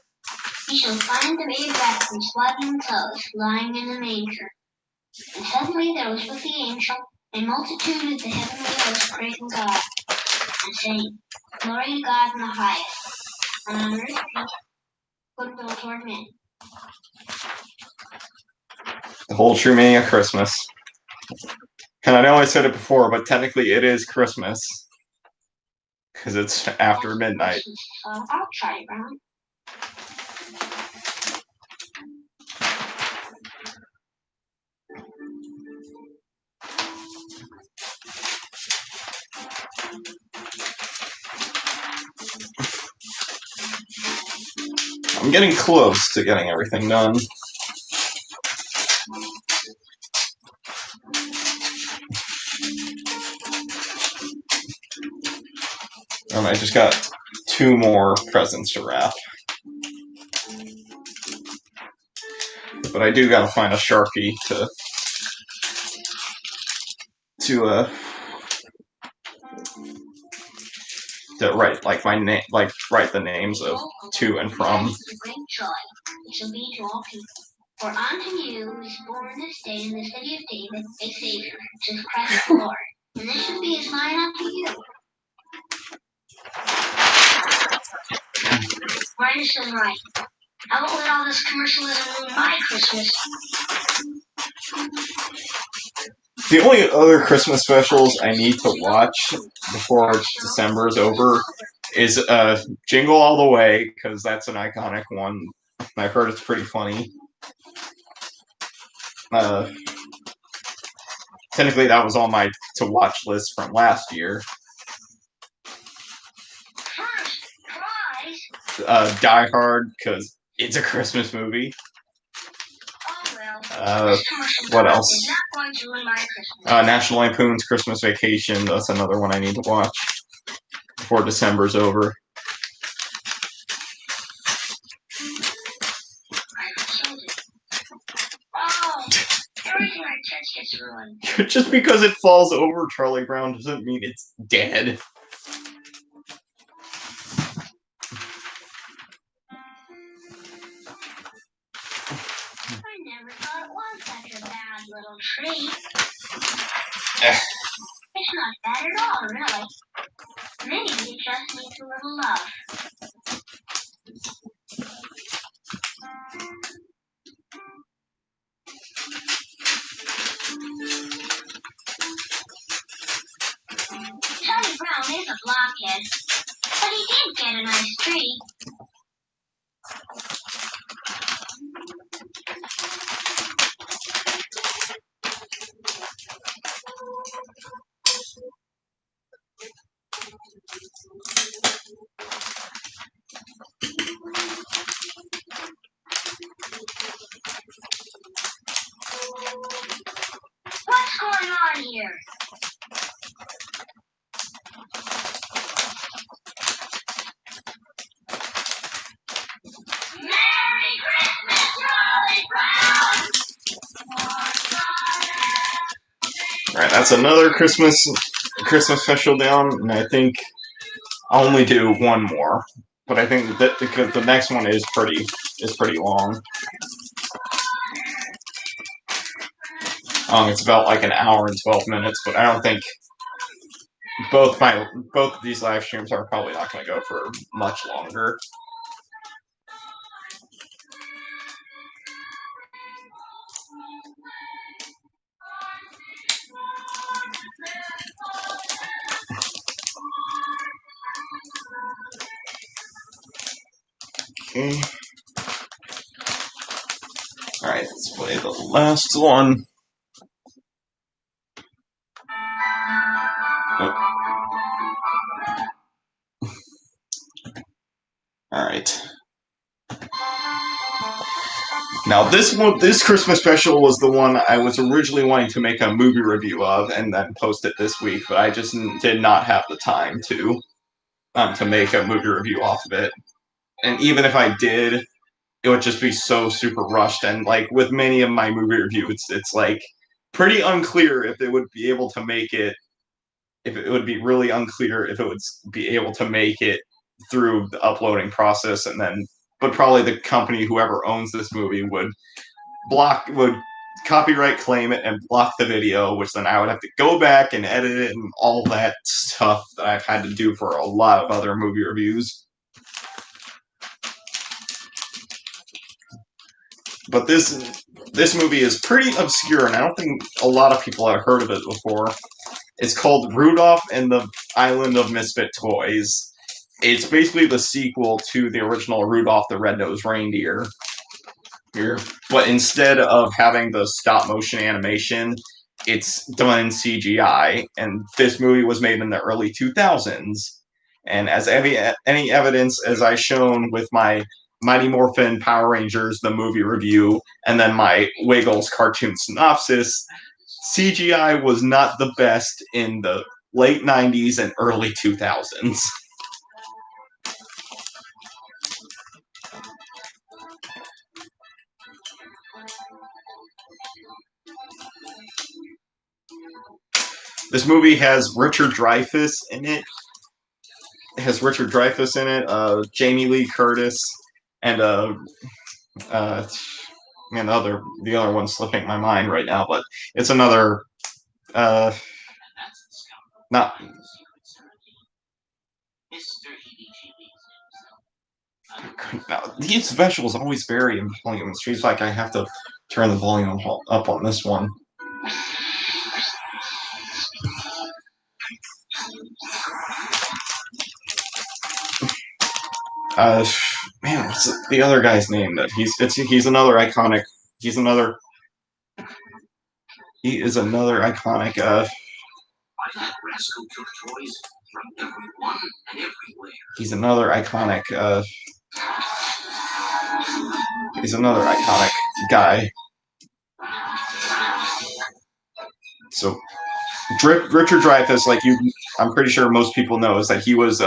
Ye shall find the babe wrapped in swaddling clothes, lying in a manger. And suddenly there was with the angel a multitude of the heavenly hosts praising God, and saying, Glory to God in the highest, and on earth peace, goodwill toward men. The whole true meaning of Christmas. And I know I said it before, but technically it is Christmas. Because it's after midnight. I'll try, Brown. I'm getting close to getting everything done. And I just got 2 more presents to wrap. But I do gotta find a Sharpie to write like my name, like write the names of to and from. Great joy, it shall be to all people. For unto you is born this day in the city of David a Savior, which is Christ the Lord. And this shall be a sign unto you. Minus is right. I won't let all this commercialism ruin my Christmas. The only other Christmas specials I need to watch before December is over is Jingle All the Way, because that's an iconic one. I've heard it's pretty funny. Technically, that was on my to-watch list from last year. First prize? Die Hard, because it's a Christmas movie. Oh well. What else? Is not going to ruin my Christmas. National Lampoon's Christmas Vacation. That's another one I need to watch before December's over. Oh, everything I touch gets ruined. Just because it falls over, Charlie Brown, doesn't mean it's dead. I never thought it was such a bad little tree. It's not bad at all, really. Maybe it just needs a little love. Charlie Brown is a blockhead, but he did get a nice tree. What's going on here? Merry Christmas, Charlie Brown! Alright, that's another Christmas special down, and I think I'll only do one more. But I think that because the next one is pretty long. It's about like an hour and 12 minutes, but I don't think both of these live streams are probably not going to go for much longer. Okay. Alright, let's play the last one. Alright. Now this Christmas special was the one I was originally wanting to make a movie review of and then post it this week, but I just did not have the time to make a movie review off of it. And even if I did, it would just be so super rushed. And like with many of my movie reviews, it's like pretty unclear if it would be able to make it. If it would be really unclear if it would be able to make it through the uploading process, and then, but probably the company, whoever owns this movie, would copyright claim it and block the video, which then I would have to go back and edit it and all that stuff that I've had to do for a lot of other movie reviews. But this movie is pretty obscure, and I don't think a lot of people have heard of it before. It's called Rudolph and the Island of Misfit Toys. It's basically the sequel to the original Rudolph the Red-Nosed Reindeer. But instead of having the stop-motion animation, it's done in CGI, and this movie was made in the early 2000s. And as any evidence, as I shown with my Mighty Morphin Power Rangers, the movie review, and then my Wiggles cartoon synopsis, CGI was not the best in the late 90s and early 2000s. This movie has Richard Dreyfuss in it. Jamie Lee Curtis, and man, the other one's slipping my mind right now, but it's another not. Now, these specials always vary in volume. It seems like I have to turn the volume up on this one. Man, what's the other guy's name? That he's another iconic. He is another iconic. He's another iconic. He's another iconic guy. So, Richard Dreyfuss, I'm pretty sure most people know, is that he was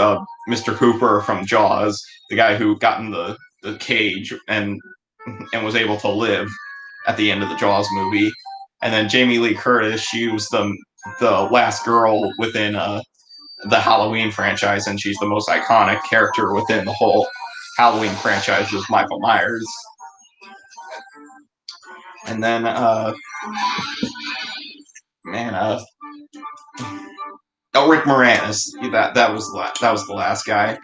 Mr. Cooper from Jaws, the guy who got in the cage and was able to live at the end of the Jaws movie. And then Jamie Lee Curtis, she was the last girl within the Halloween franchise, and she's the most iconic character within the whole Halloween franchise, was Michael Myers. And then, Rick Moranis. That was the last guy.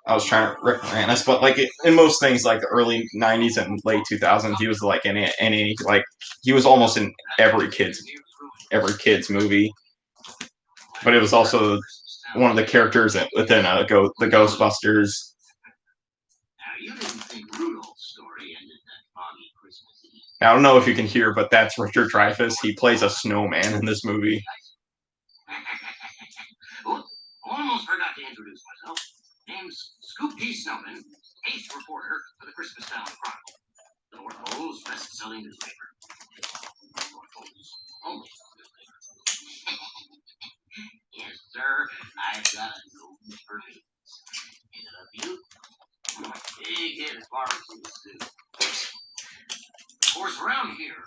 I was trying to Rick Moranis, but in most things, like the early '90s and late 2000s, he was like in any he was almost in every kids movie. But it was also one of the characters within the Ghostbusters. I don't know if you can hear, but that's Richard Dreyfuss. He plays a snowman in this movie. Almost forgot to introduce myself. Name's Scoop D. Snowman, ace reporter for the Christmas Town Chronicle, the North Pole's best-selling newspaper. North Pole's only newspaper. Yes, sir. I've got a note for me. Is it up you? Big hit as far as the stew. Of course, around here,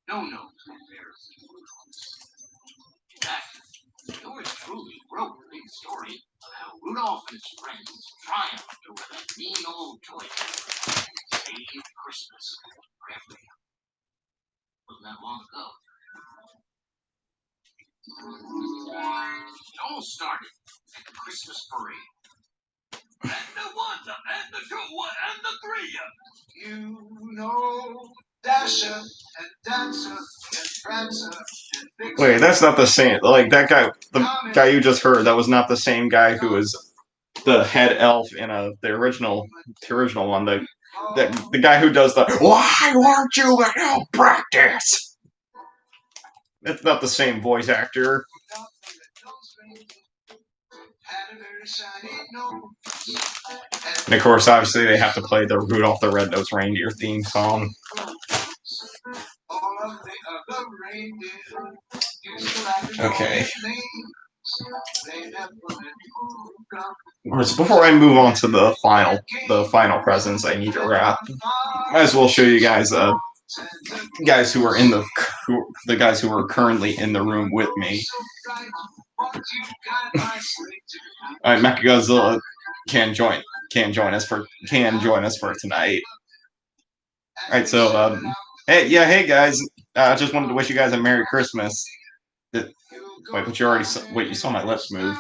no nose compares to Rudolph's. In fact, yours truly wrote the big story of how Rudolph and his friends triumphed over that mean old toy and saved Christmas for everyone. Wasn't that long ago? It all started at the Christmas parade. And the one, and the two, and the three. You know, Dasher and Dancer and Prancer and Vixen. Wait, that's not the same. That guy, the guy you just heard, that was not the same guy who was the head elf in the original one, the guy who does the "Why weren't you at elf practice?" It's not the same voice actor. And of course, obviously, they have to play the Rudolph the Red-Nosed Reindeer theme song. Okay. Before I move on to the final presents I need to wrap, might as well show you guys guys who are the guys who are currently in the room with me. Mechagodzilla can join us for tonight. All right, so hey guys, I just wanted to wish you guys a Merry Christmas. Wait, but you saw my lips move.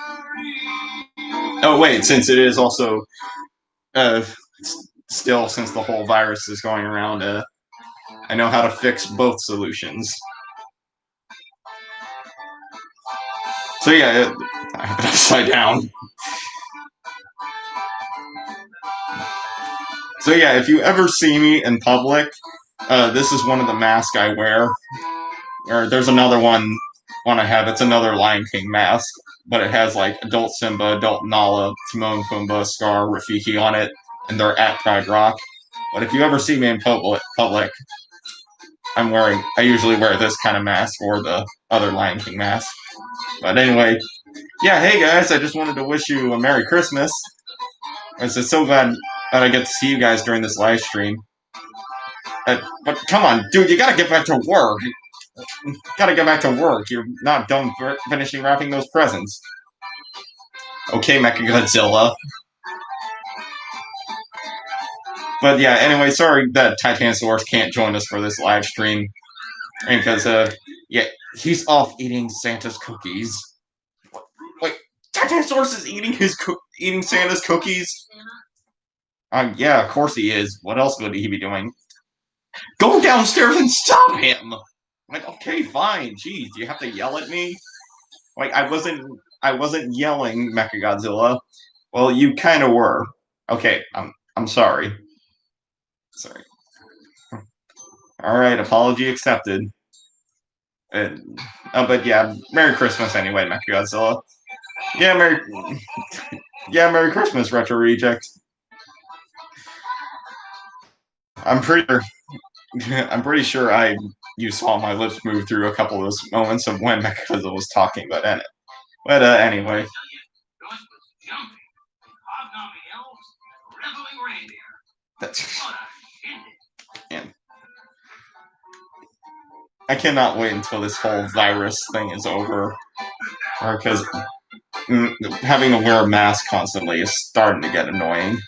Oh wait, since it is also still, since the whole virus is going around, I know how to fix both solutions. So yeah, I have it upside down. So yeah, if you ever see me in public, this is one of the masks I wear. Or there's another one I have. It's another Lion King mask, but it has like adult Simba, adult Nala, Timon, Pumbaa, Scar, Rafiki on it, and they're at Pride Rock. But if you ever see me in public, I usually wear this kind of mask or the other Lion King mask. But anyway, yeah, hey guys, I just wanted to wish you a Merry Christmas. I'm so glad that I get to see you guys during this live stream. But come on, dude, you gotta get back to work. Gotta get back to work. You're not done finishing wrapping those presents. Okay, Mechagodzilla. But yeah, anyway, sorry that Titanosaurus can't join us for this live stream. Because, yeah, he's off eating Santa's cookies. Wait, Titanosaurus is eating Santa's cookies? Yeah, of course he is. What else would he be doing? Go downstairs and stop him! Like, okay, fine. Jeez, you have to yell at me? Like, I wasn't yelling, Mechagodzilla. Well, you kind of were. Okay, I'm sorry. Sorry. All right, apology accepted. But yeah, Merry Christmas anyway, Mechagodzilla. Yeah, Merry Christmas, Retro Reject. I'm pretty sure you saw my lips move through a couple of those moments of when Mechagodzilla was talking, but anyway. That's, yeah. I cannot wait until this whole virus thing is over, because having to wear a mask constantly is starting to get annoying.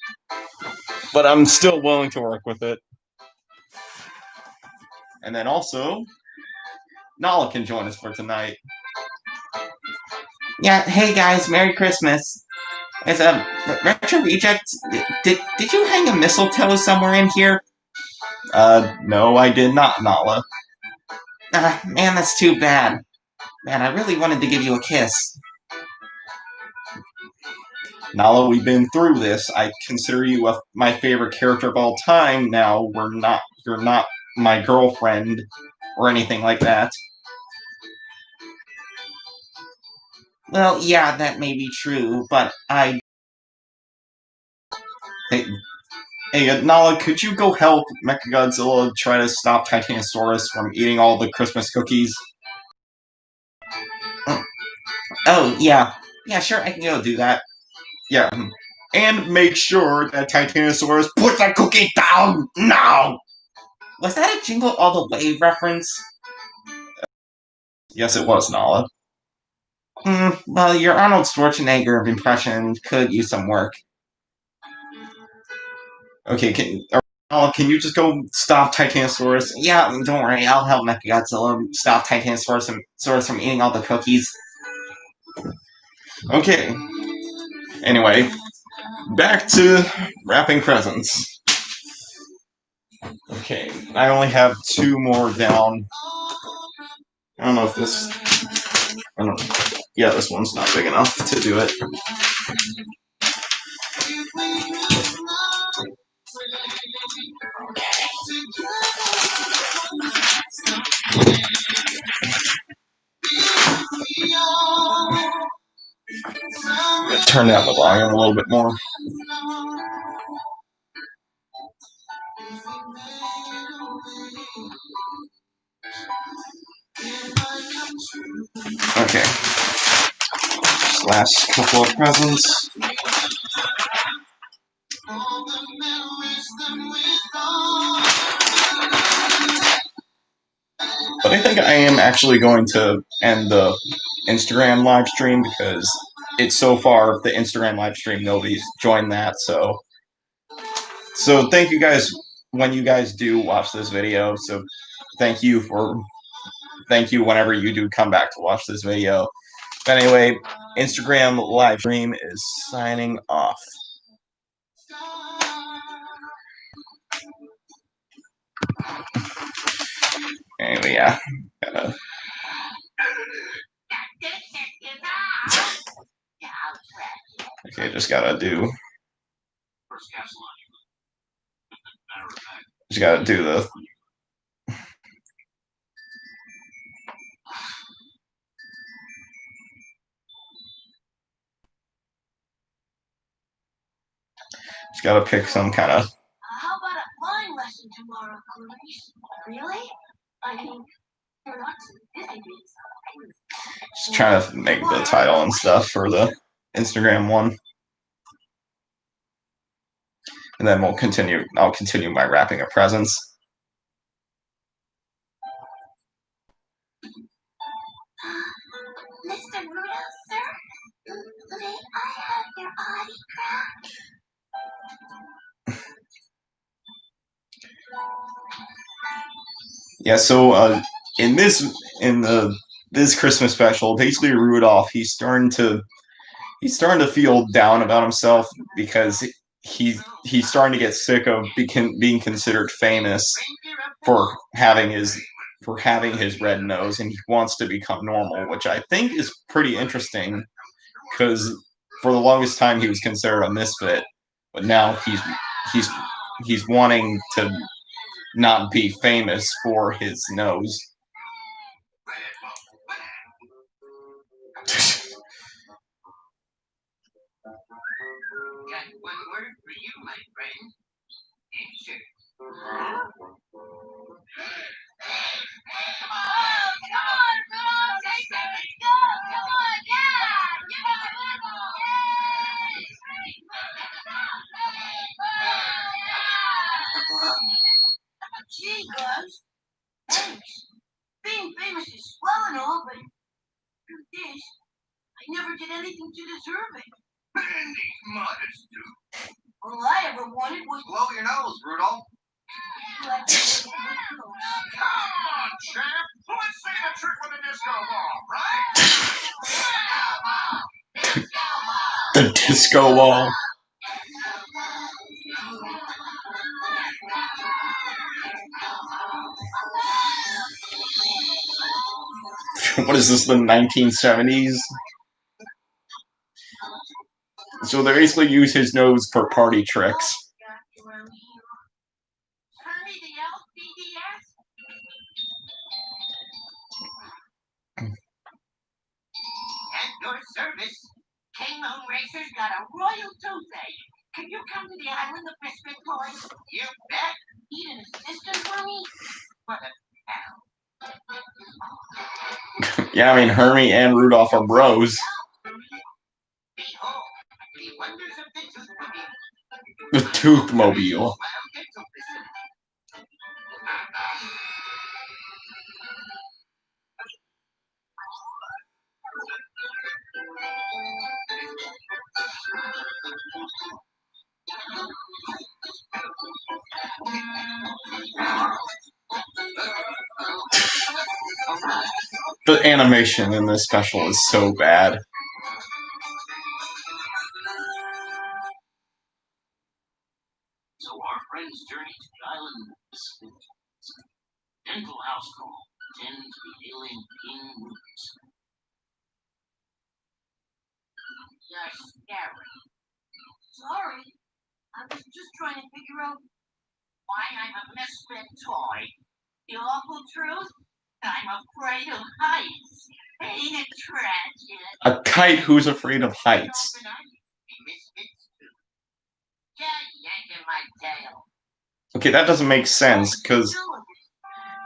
But I'm still willing to work with it. And then also, Nala can join us for tonight. Yeah, hey guys, Merry Christmas. As a Retro Reject, did you hang a mistletoe somewhere in here? No, I did not, Nala. Man, that's too bad. Man, I really wanted to give you a kiss. Nala, we've been through this. I consider you my favorite character of all time now. You're not my girlfriend or anything like that. Well, yeah, that may be true, but Hey, Nala, could you go help Mechagodzilla try to stop Titanosaurus from eating all the Christmas cookies? Oh, yeah. Yeah, sure, I can go do that. Yeah. And make sure that Titanosaurus puts that cookie down now! Was that a Jingle All the Way reference? Yes, it was, Nala. Well, your Arnold Schwarzenegger impression could use some work. Okay, Nala, can you just go stop Titanosaurus? Yeah, don't worry, I'll help Mechagodzilla stop Titanosaurus from eating all the cookies. Okay. Anyway, back to wrapping presents. Okay, I only have 2 more down. I don't know if this... Yeah, this one's not big enough to do it. Turn down the volume a little bit more. Okay. Just last couple of presents. But I think I am actually going to end the Instagram live stream because it's so far the Instagram live stream, nobody's joined that. So thank you guys when you guys do watch this video. So thank you whenever you do come back to watch this video. But anyway, Instagram live stream is signing off. Anyway, yeah. Okay, just gotta do the just gotta pick some kind of. How about a flying lesson tomorrow, Clarice? Really? I mean, you're not too busy being Just trying to make the title and stuff for the Instagram one. And then I'll continue my wrapping of presents. Mr. Rudolph, sir? May I have your autograph? Yeah, so in this Christmas special, basically Rudolph, he's starting to feel down about himself because he's starting to get sick of being considered famous for having his red nose, and he wants to become normal, which I think is pretty interesting because for the longest time he was considered a misfit, but now he's wanting to not be famous for his nose. Got one word for you, my friend. Picture. Gee, guys, thanks. Being famous is swell and all, but truth is, I never did anything to deserve it. And he's modest, too. All I ever wanted was Blow your nose, Rudolph. like Come on, champ. Let's see the trick with the disco ball, right? The disco wall. What is this, the 1970s? So they basically use his nose for party tricks. Hurry the LPDS. At your service, K-Lone Racer's got a royal toothache. Can you come to the island of Misfit Toys? You bet. Need an assistant for me? What the hell? Yeah, I mean, Hermie and Rudolph are bros. Behold, the wonders of the Toothmobile. The Toothmobile. The animation in this special is so bad. So our friend's journey to the island is dental house call. Tend to be healing king roots. You're scary. Sorry. I was just trying to figure out Why I'm a misfit toy. The awful truth? I'm afraid of heights. Ain't it tragic? A kite who's afraid of heights. Yeah, yanking my tail. Okay, that doesn't make sense, because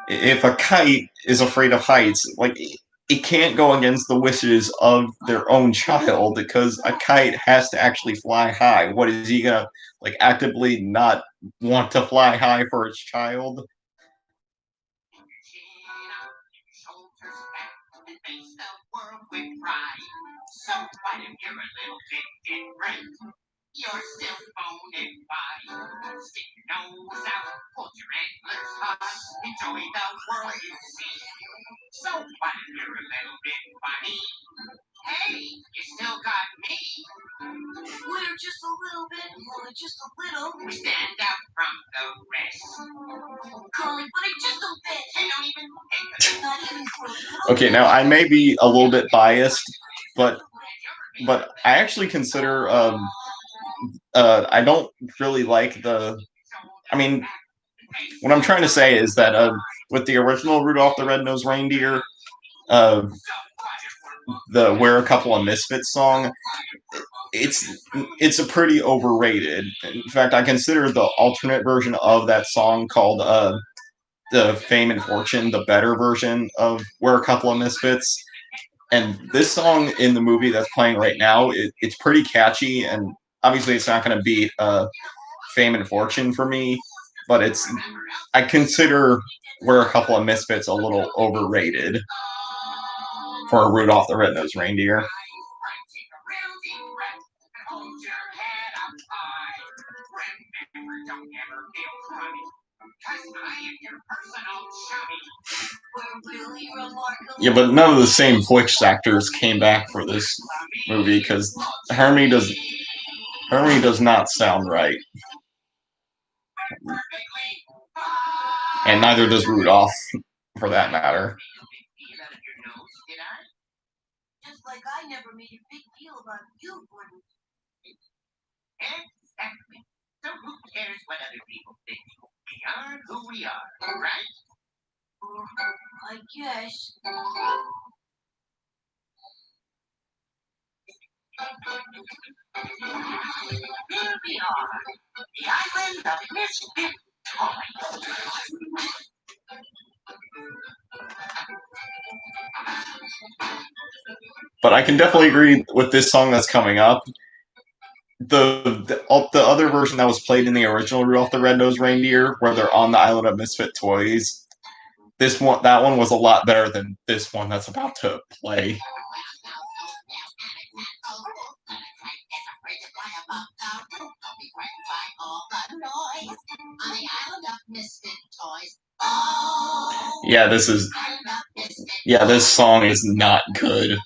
if a kite is afraid of heights, like, it can't go against the wishes of their own child, because a kite has to actually fly high. What is he gonna, like, actively not want to fly high for his child? Shoulders back and face the world with pride. So what if you're a little bit different? You're still phoning by. Stick your nose out, hold your antlers high. Enjoy the world you see. So what if you're a little bit funny? Hey, you still got me. We're just a little bit, only just a little. We stand out from the rest. Curly, but I just don't fit. I don't even think. Not even close. Okay, now I may be a little bit biased, but I actually consider I don't really like the. I mean, what I'm trying to say is that with the original Rudolph the Red-Nosed Reindeer, uh, the "We're a Couple of Misfits" song, it's a pretty overrated. In fact, I consider the alternate version of that song called "The Fame and Fortune" the better version of "We're a Couple of Misfits." And this song in the movie that's playing right now, it's pretty catchy, and obviously it's not going to beat Fame and Fortune for me, but I consider We're a Couple of Misfits a little overrated for Rudolph the Red-Nosed Reindeer. Yeah, but none of the same voice actors came back for this movie, because Hermie does not sound right. And neither does Rudolph, for that matter. Just like I never made a big deal about you, Gordon. Exactly. So who cares what other people think? We are who we are, right? I guess. Here we are, the island of misfit toys. But I can definitely agree with this song that's coming up. The other version that was played in the original Rudolph the Red-Nosed Reindeer, where they're on the island of misfit toys, that one was a lot better than this one that's about to play. Yeah, this song is not good.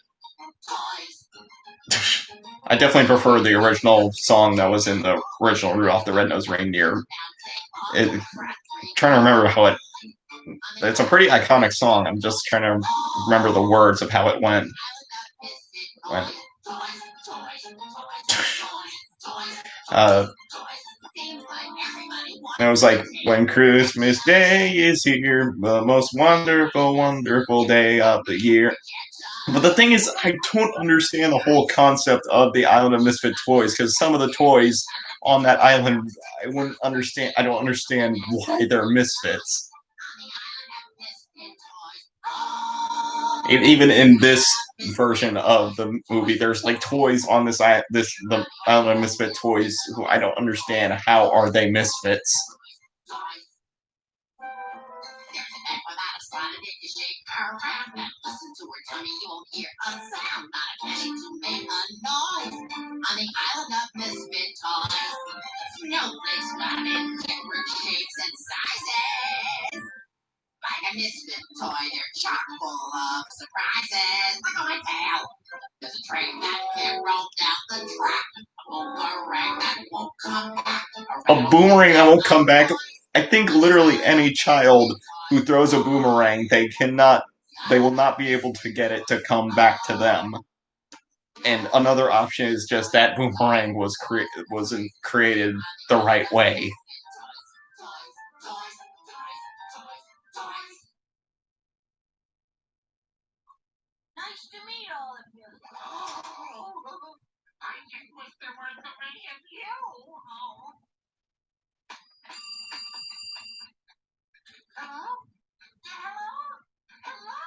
I definitely prefer the original song that was in the original Rudolph the Red-Nosed Reindeer. Trying to remember how it's a pretty iconic song. I'm just trying to remember the words of how it went. It was like, when Christmas Day is here, the most wonderful, wonderful day of the year. But the thing is, I don't understand the whole concept of the Island of Misfit Toys, because some of the toys on that island, I don't understand why they're misfits. Even in this version of the movie, there's like toys on the Island of Misfit Toys who I don't understand how are they misfits. Like a misfit toy, they're chock full of surprises. Look at my tail. There's a train that can't roll down the track. A boomerang that won't come back. A boomerang that won't come back. I think literally any child who throws a boomerang, they will not be able to get it to come back to them. And another option is just that boomerang wasn't created the right way. Nice to meet all of you. Oh, I just wish there weren't so many of you. Oh. Hello? Hello? Hello?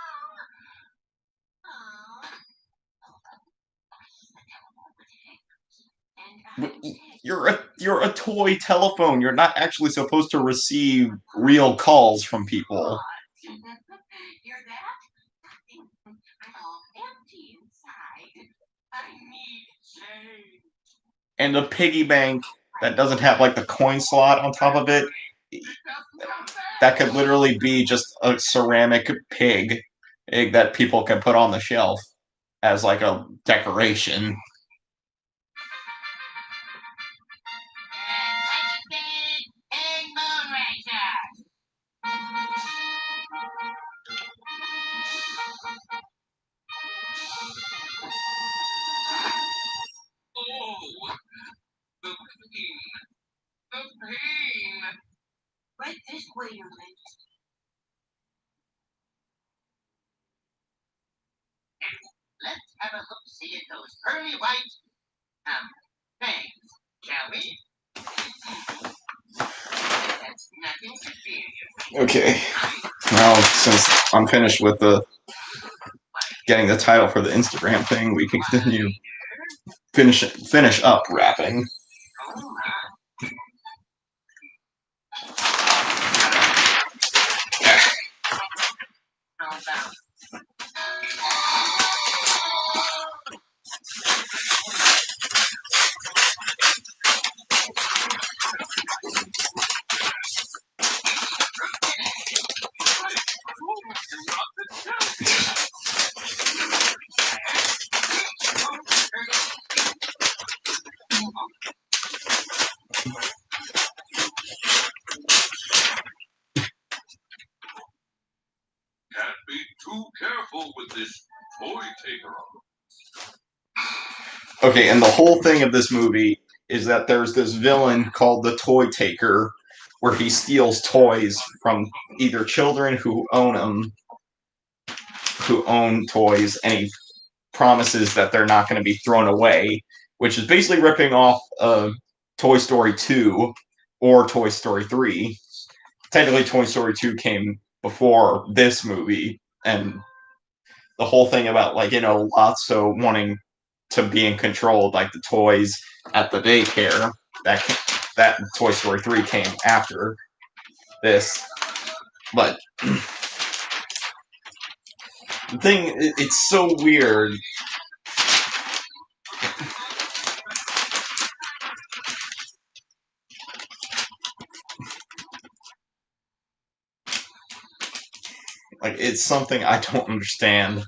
Oh. You're a toy telephone. You're not actually supposed to receive real calls from people. You're that? I'm all empty inside. I need change. And a piggy bank that doesn't have like the coin slot on top of it, that could literally be just a ceramic pig that people can put on the shelf as like a decoration. Egg Moonracer! Oh, the pain. The pain. Right this way, Your Majesty. Let's have a look see at those pearly white fangs, shall we? That's nothing to fear. Okay. Now, since I'm finished with getting the title for the Instagram thing, we can continue finish up wrapping. Oh my. How about Can't be too careful with this toy taker. Okay, and the whole thing of this movie is that there's this villain called the Toy Taker, where he steals toys from either children who own them, who own toys, and he promises that they're not going to be thrown away, which is basically ripping off Toy Story 2 or Toy Story 3. Technically, Toy Story 2 came before this movie, and the whole thing about, like, Lotso wanting to be in control of, like, the toys at the daycare, that Toy Story 3 came after this. But the thing, it's so weird. Like, it's something I don't understand.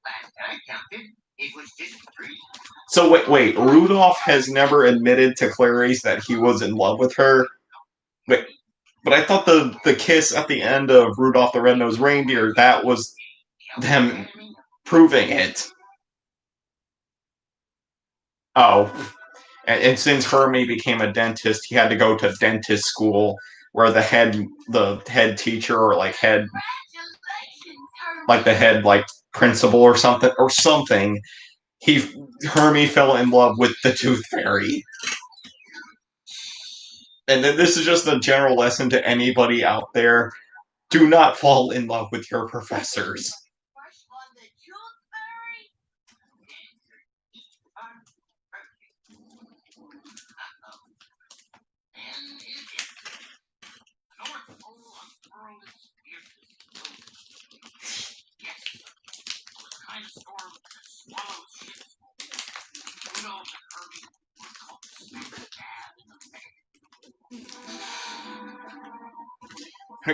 last I counted, it was just 3. So wait, Rudolph has never admitted to Clarice that he was in love with her. But I thought the kiss at the end of Rudolph the Red-Nosed Reindeer, that was them proving it. Oh. And since Hermie became a dentist, he had to go to dentist school where the head teacher or like head principal or something. Hermie fell in love with the Tooth Fairy. And then this is just a general lesson to anybody out there. Do not fall in love with your professors.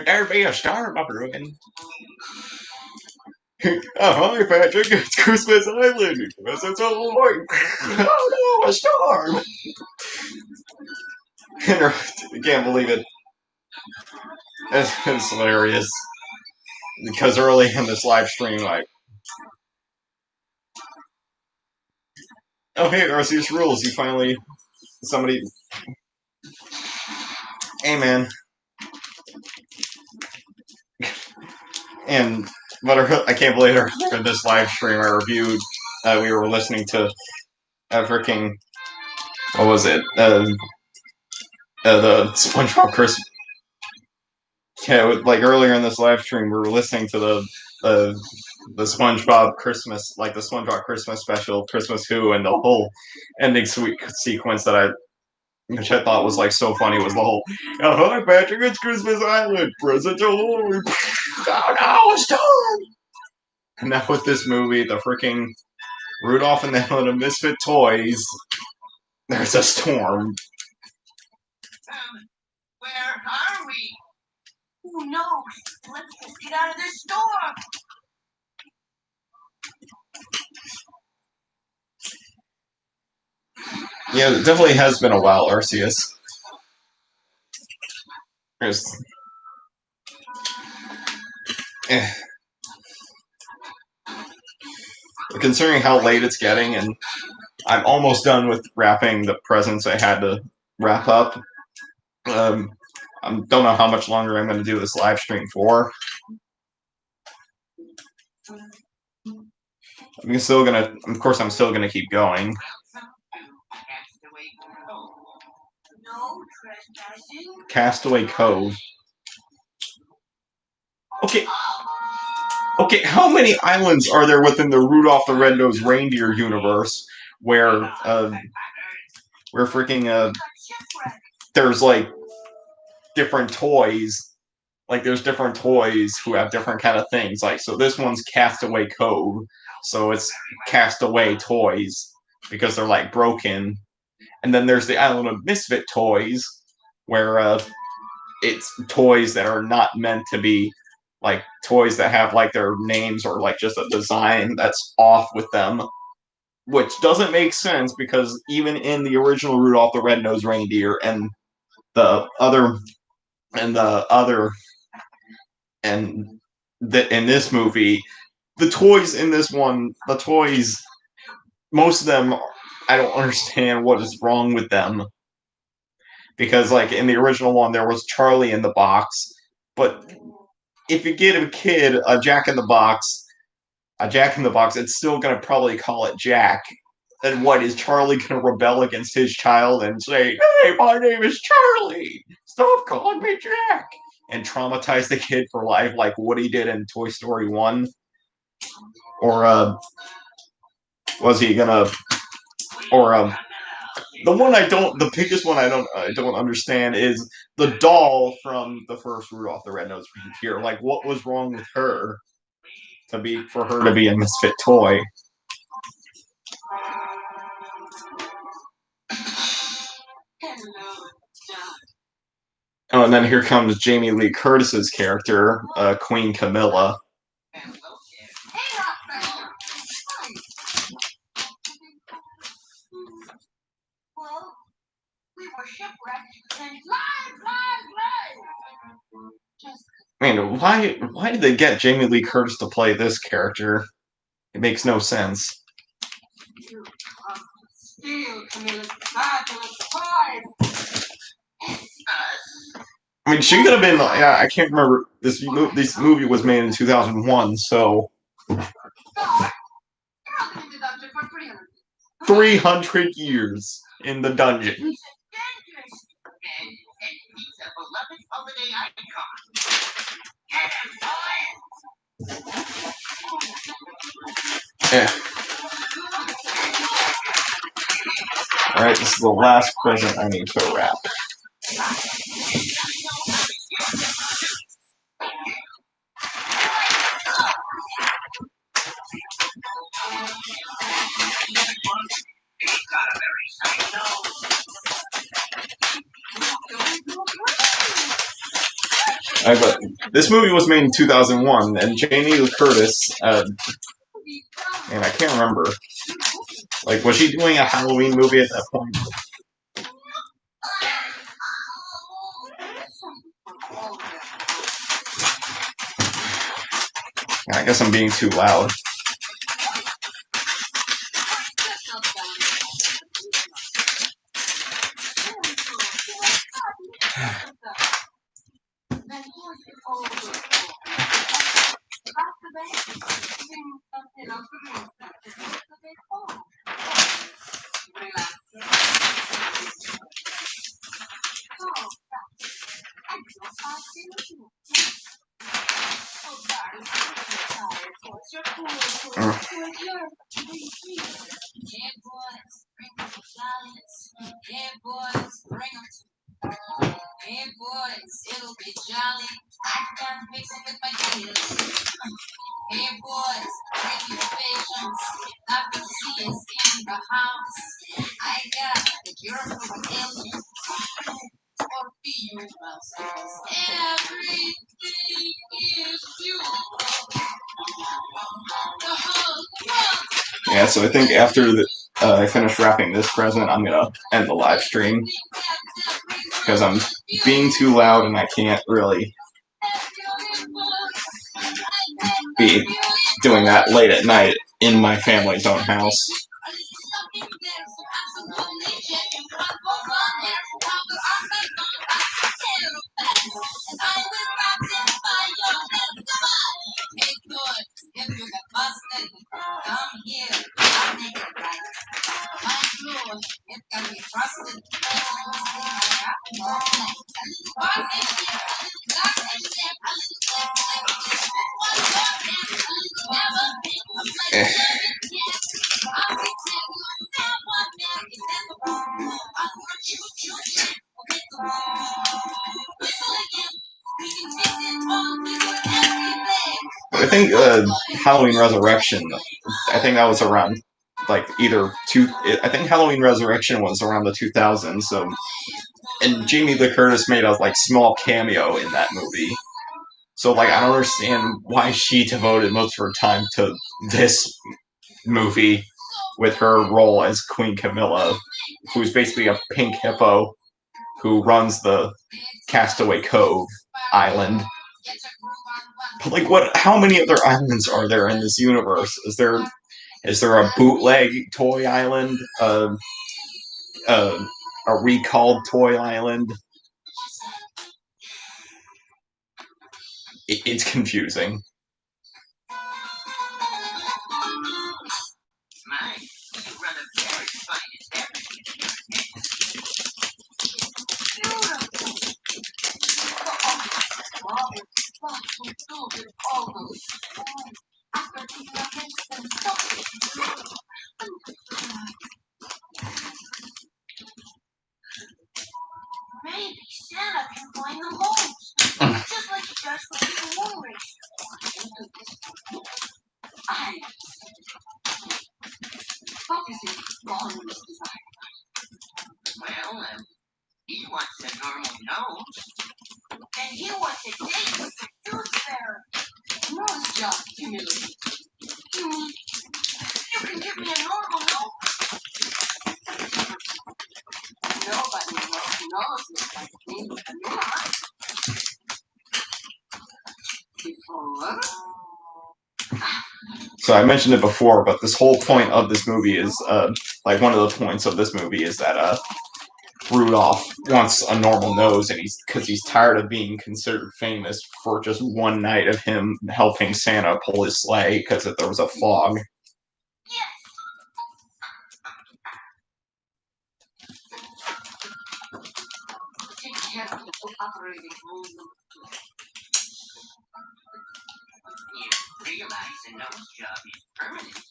There be a star brewing. Oh, hi, Patrick. It's Christmas Island. Christmas all right. Oh, no, a storm. I can't believe it. It's hilarious. Because early in this live stream, like, oh hey, Arceus rules. You finally somebody. Hey man, and but I can't believe it. In this live stream, I reviewed. We were listening to freaking what was it? The SpongeBob Christmas. Yeah, like earlier in this live stream, we were listening to the SpongeBob Christmas, like the SpongeBob Christmas special, Christmas Who, and the whole ending sequence which I thought was like so funny, was the whole, oh, hi Patrick, it's Christmas Island, present delivery. Oh no, it's storm. And now with this movie, the freaking Rudolph and the Island of Misfit Toys, there's a storm. Where are we? Who knows? Let's just get out of this storm. Yeah, it definitely has been a while, Arceus. There's... Considering how late it's getting, and I'm almost done with wrapping the presents I had to wrap up. I don't know how much longer I'm going to do this live stream for. I'm still gonna, of course, I'm still gonna keep going. Castaway Cove. Okay, how many islands are there within the Rudolph the Red-Nosed Reindeer universe where freaking there's like different toys, like there's different toys who have different kind of things. Like, so this one's Castaway Cove, so it's Castaway toys because they're like broken. And then there's the Island of Misfit Toys, where it's toys that are not meant to be like toys that have like their names or like just a design that's off with them, which doesn't make sense because even in the original Rudolph the Red-Nosed Reindeer and the other and in this movie, the toys in this one, most of them, I don't understand what is wrong with them. Because, like, in the original one, there was Charlie in the box. But if you get a kid a Jack in the Box, it's still going to probably call it Jack. And what, is Charlie going to rebel against his child and say, hey, my name is Charlie! Stop calling me Jack! And traumatize the kid for life like Woody did in Toy Story 1? Or, was he gonna... Or, the biggest one I don't understand is the doll from the first Rudolph the Red-Nosed Reindeer. Like, what was wrong with her for her to be a misfit toy? Oh, and then here comes Jamie Lee Curtis's character, Queen Camilla. We were shipwrecked and Man, why did they get Jamie Lee Curtis to play this character? It makes no sense. I mean, she could have been. Yeah, I can't remember. This movie was made in 2001, so 300 years in the dungeon. Yeah. Alright, this is the last present I need to wrap. But this movie was made in 2001, and Jamie Lee Curtis, and I can't remember. Like, was she doing a Halloween movie at that point? I guess I'm being too loud. Hey boys, it'll be jolly. I can mix it with my deals. Hey boys, bring your patience. Happy to see us in the house. I got the cure for ailments. For females. Everything is beautiful. The whole world. Yeah, so I think after I finish wrapping this present, I'm gonna end the live stream because I'm being too loud and I can't really be doing that late at night in my family's own house. Eh. I think Halloween Resurrection, I think that was around like I think Halloween Resurrection was around the 2000s, so and Jamie Lee Curtis made a like small cameo in that movie. So like I don't understand why she devoted most of her time to this movie with her role as Queen Camilla, who's basically a pink hippo who runs the Castaway Cove island. But like, what? How many other islands are there in this universe? Is there a bootleg toy island? A recalled toy island? It's confusing. My, you run a very fine establishment. Maybe Santa can find the holes. Just like he does for the warriors. I focusing on this design. Well, he wants a normal nose. And he wants a date with the tooth fairy. Nose job, humility. You mean you can give me a normal nose? Nobody knows me like me. Before. So I mentioned it before, but this whole point of this movie is like one of the points of this movie is that Rudolph wants a normal nose, and he's tired of being considered famous for just one night of him helping Santa pull his sleigh because there was a fog. Take care of the operating room. You realize a nose job is permanent.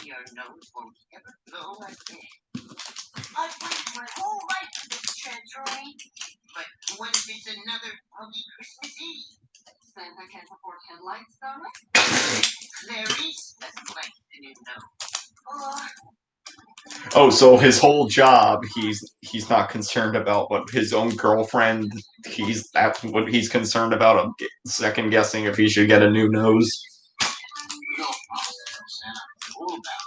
Your nose won't ever blow again. I've waited my whole life for this transferring. But what if it's another ugly Christmas Eve? Santa can't afford headlights, darling. Clarice doesn't like the new nose. Oh, so his whole job, he's not concerned about what his own girlfriend. That's what he's concerned about. Of second guessing if he should get a new nose. No problem, Santa. All about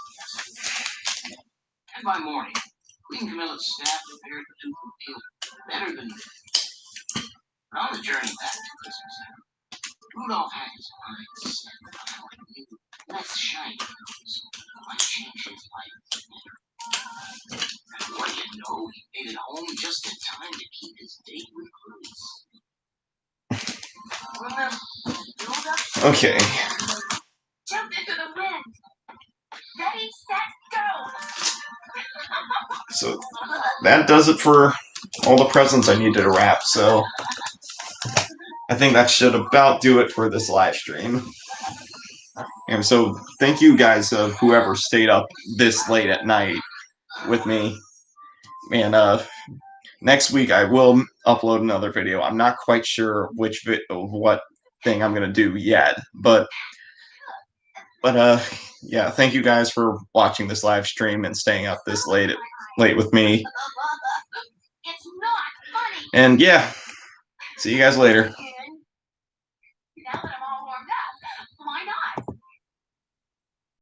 it. And by morning, Queen Camilla's staff prepared to feel better than this. On the journey back to Christmas, Rudolph had his mind set on less shiny nose might change his life. What do you know? He made it home just in time to keep his date with Grace. Remember, build up, Okay. Jump into the wind. Ready, set, go. So that does it for all the presents I needed to wrap. So I think that should about do it for this live stream. And so thank you guys, whoever stayed up this late at night with me. And next week I will upload another video. I'm not quite sure what thing I'm gonna do yet, but yeah, thank you guys for watching this live stream and staying up this late with me. It's not funny. And yeah, see you guys later. Now that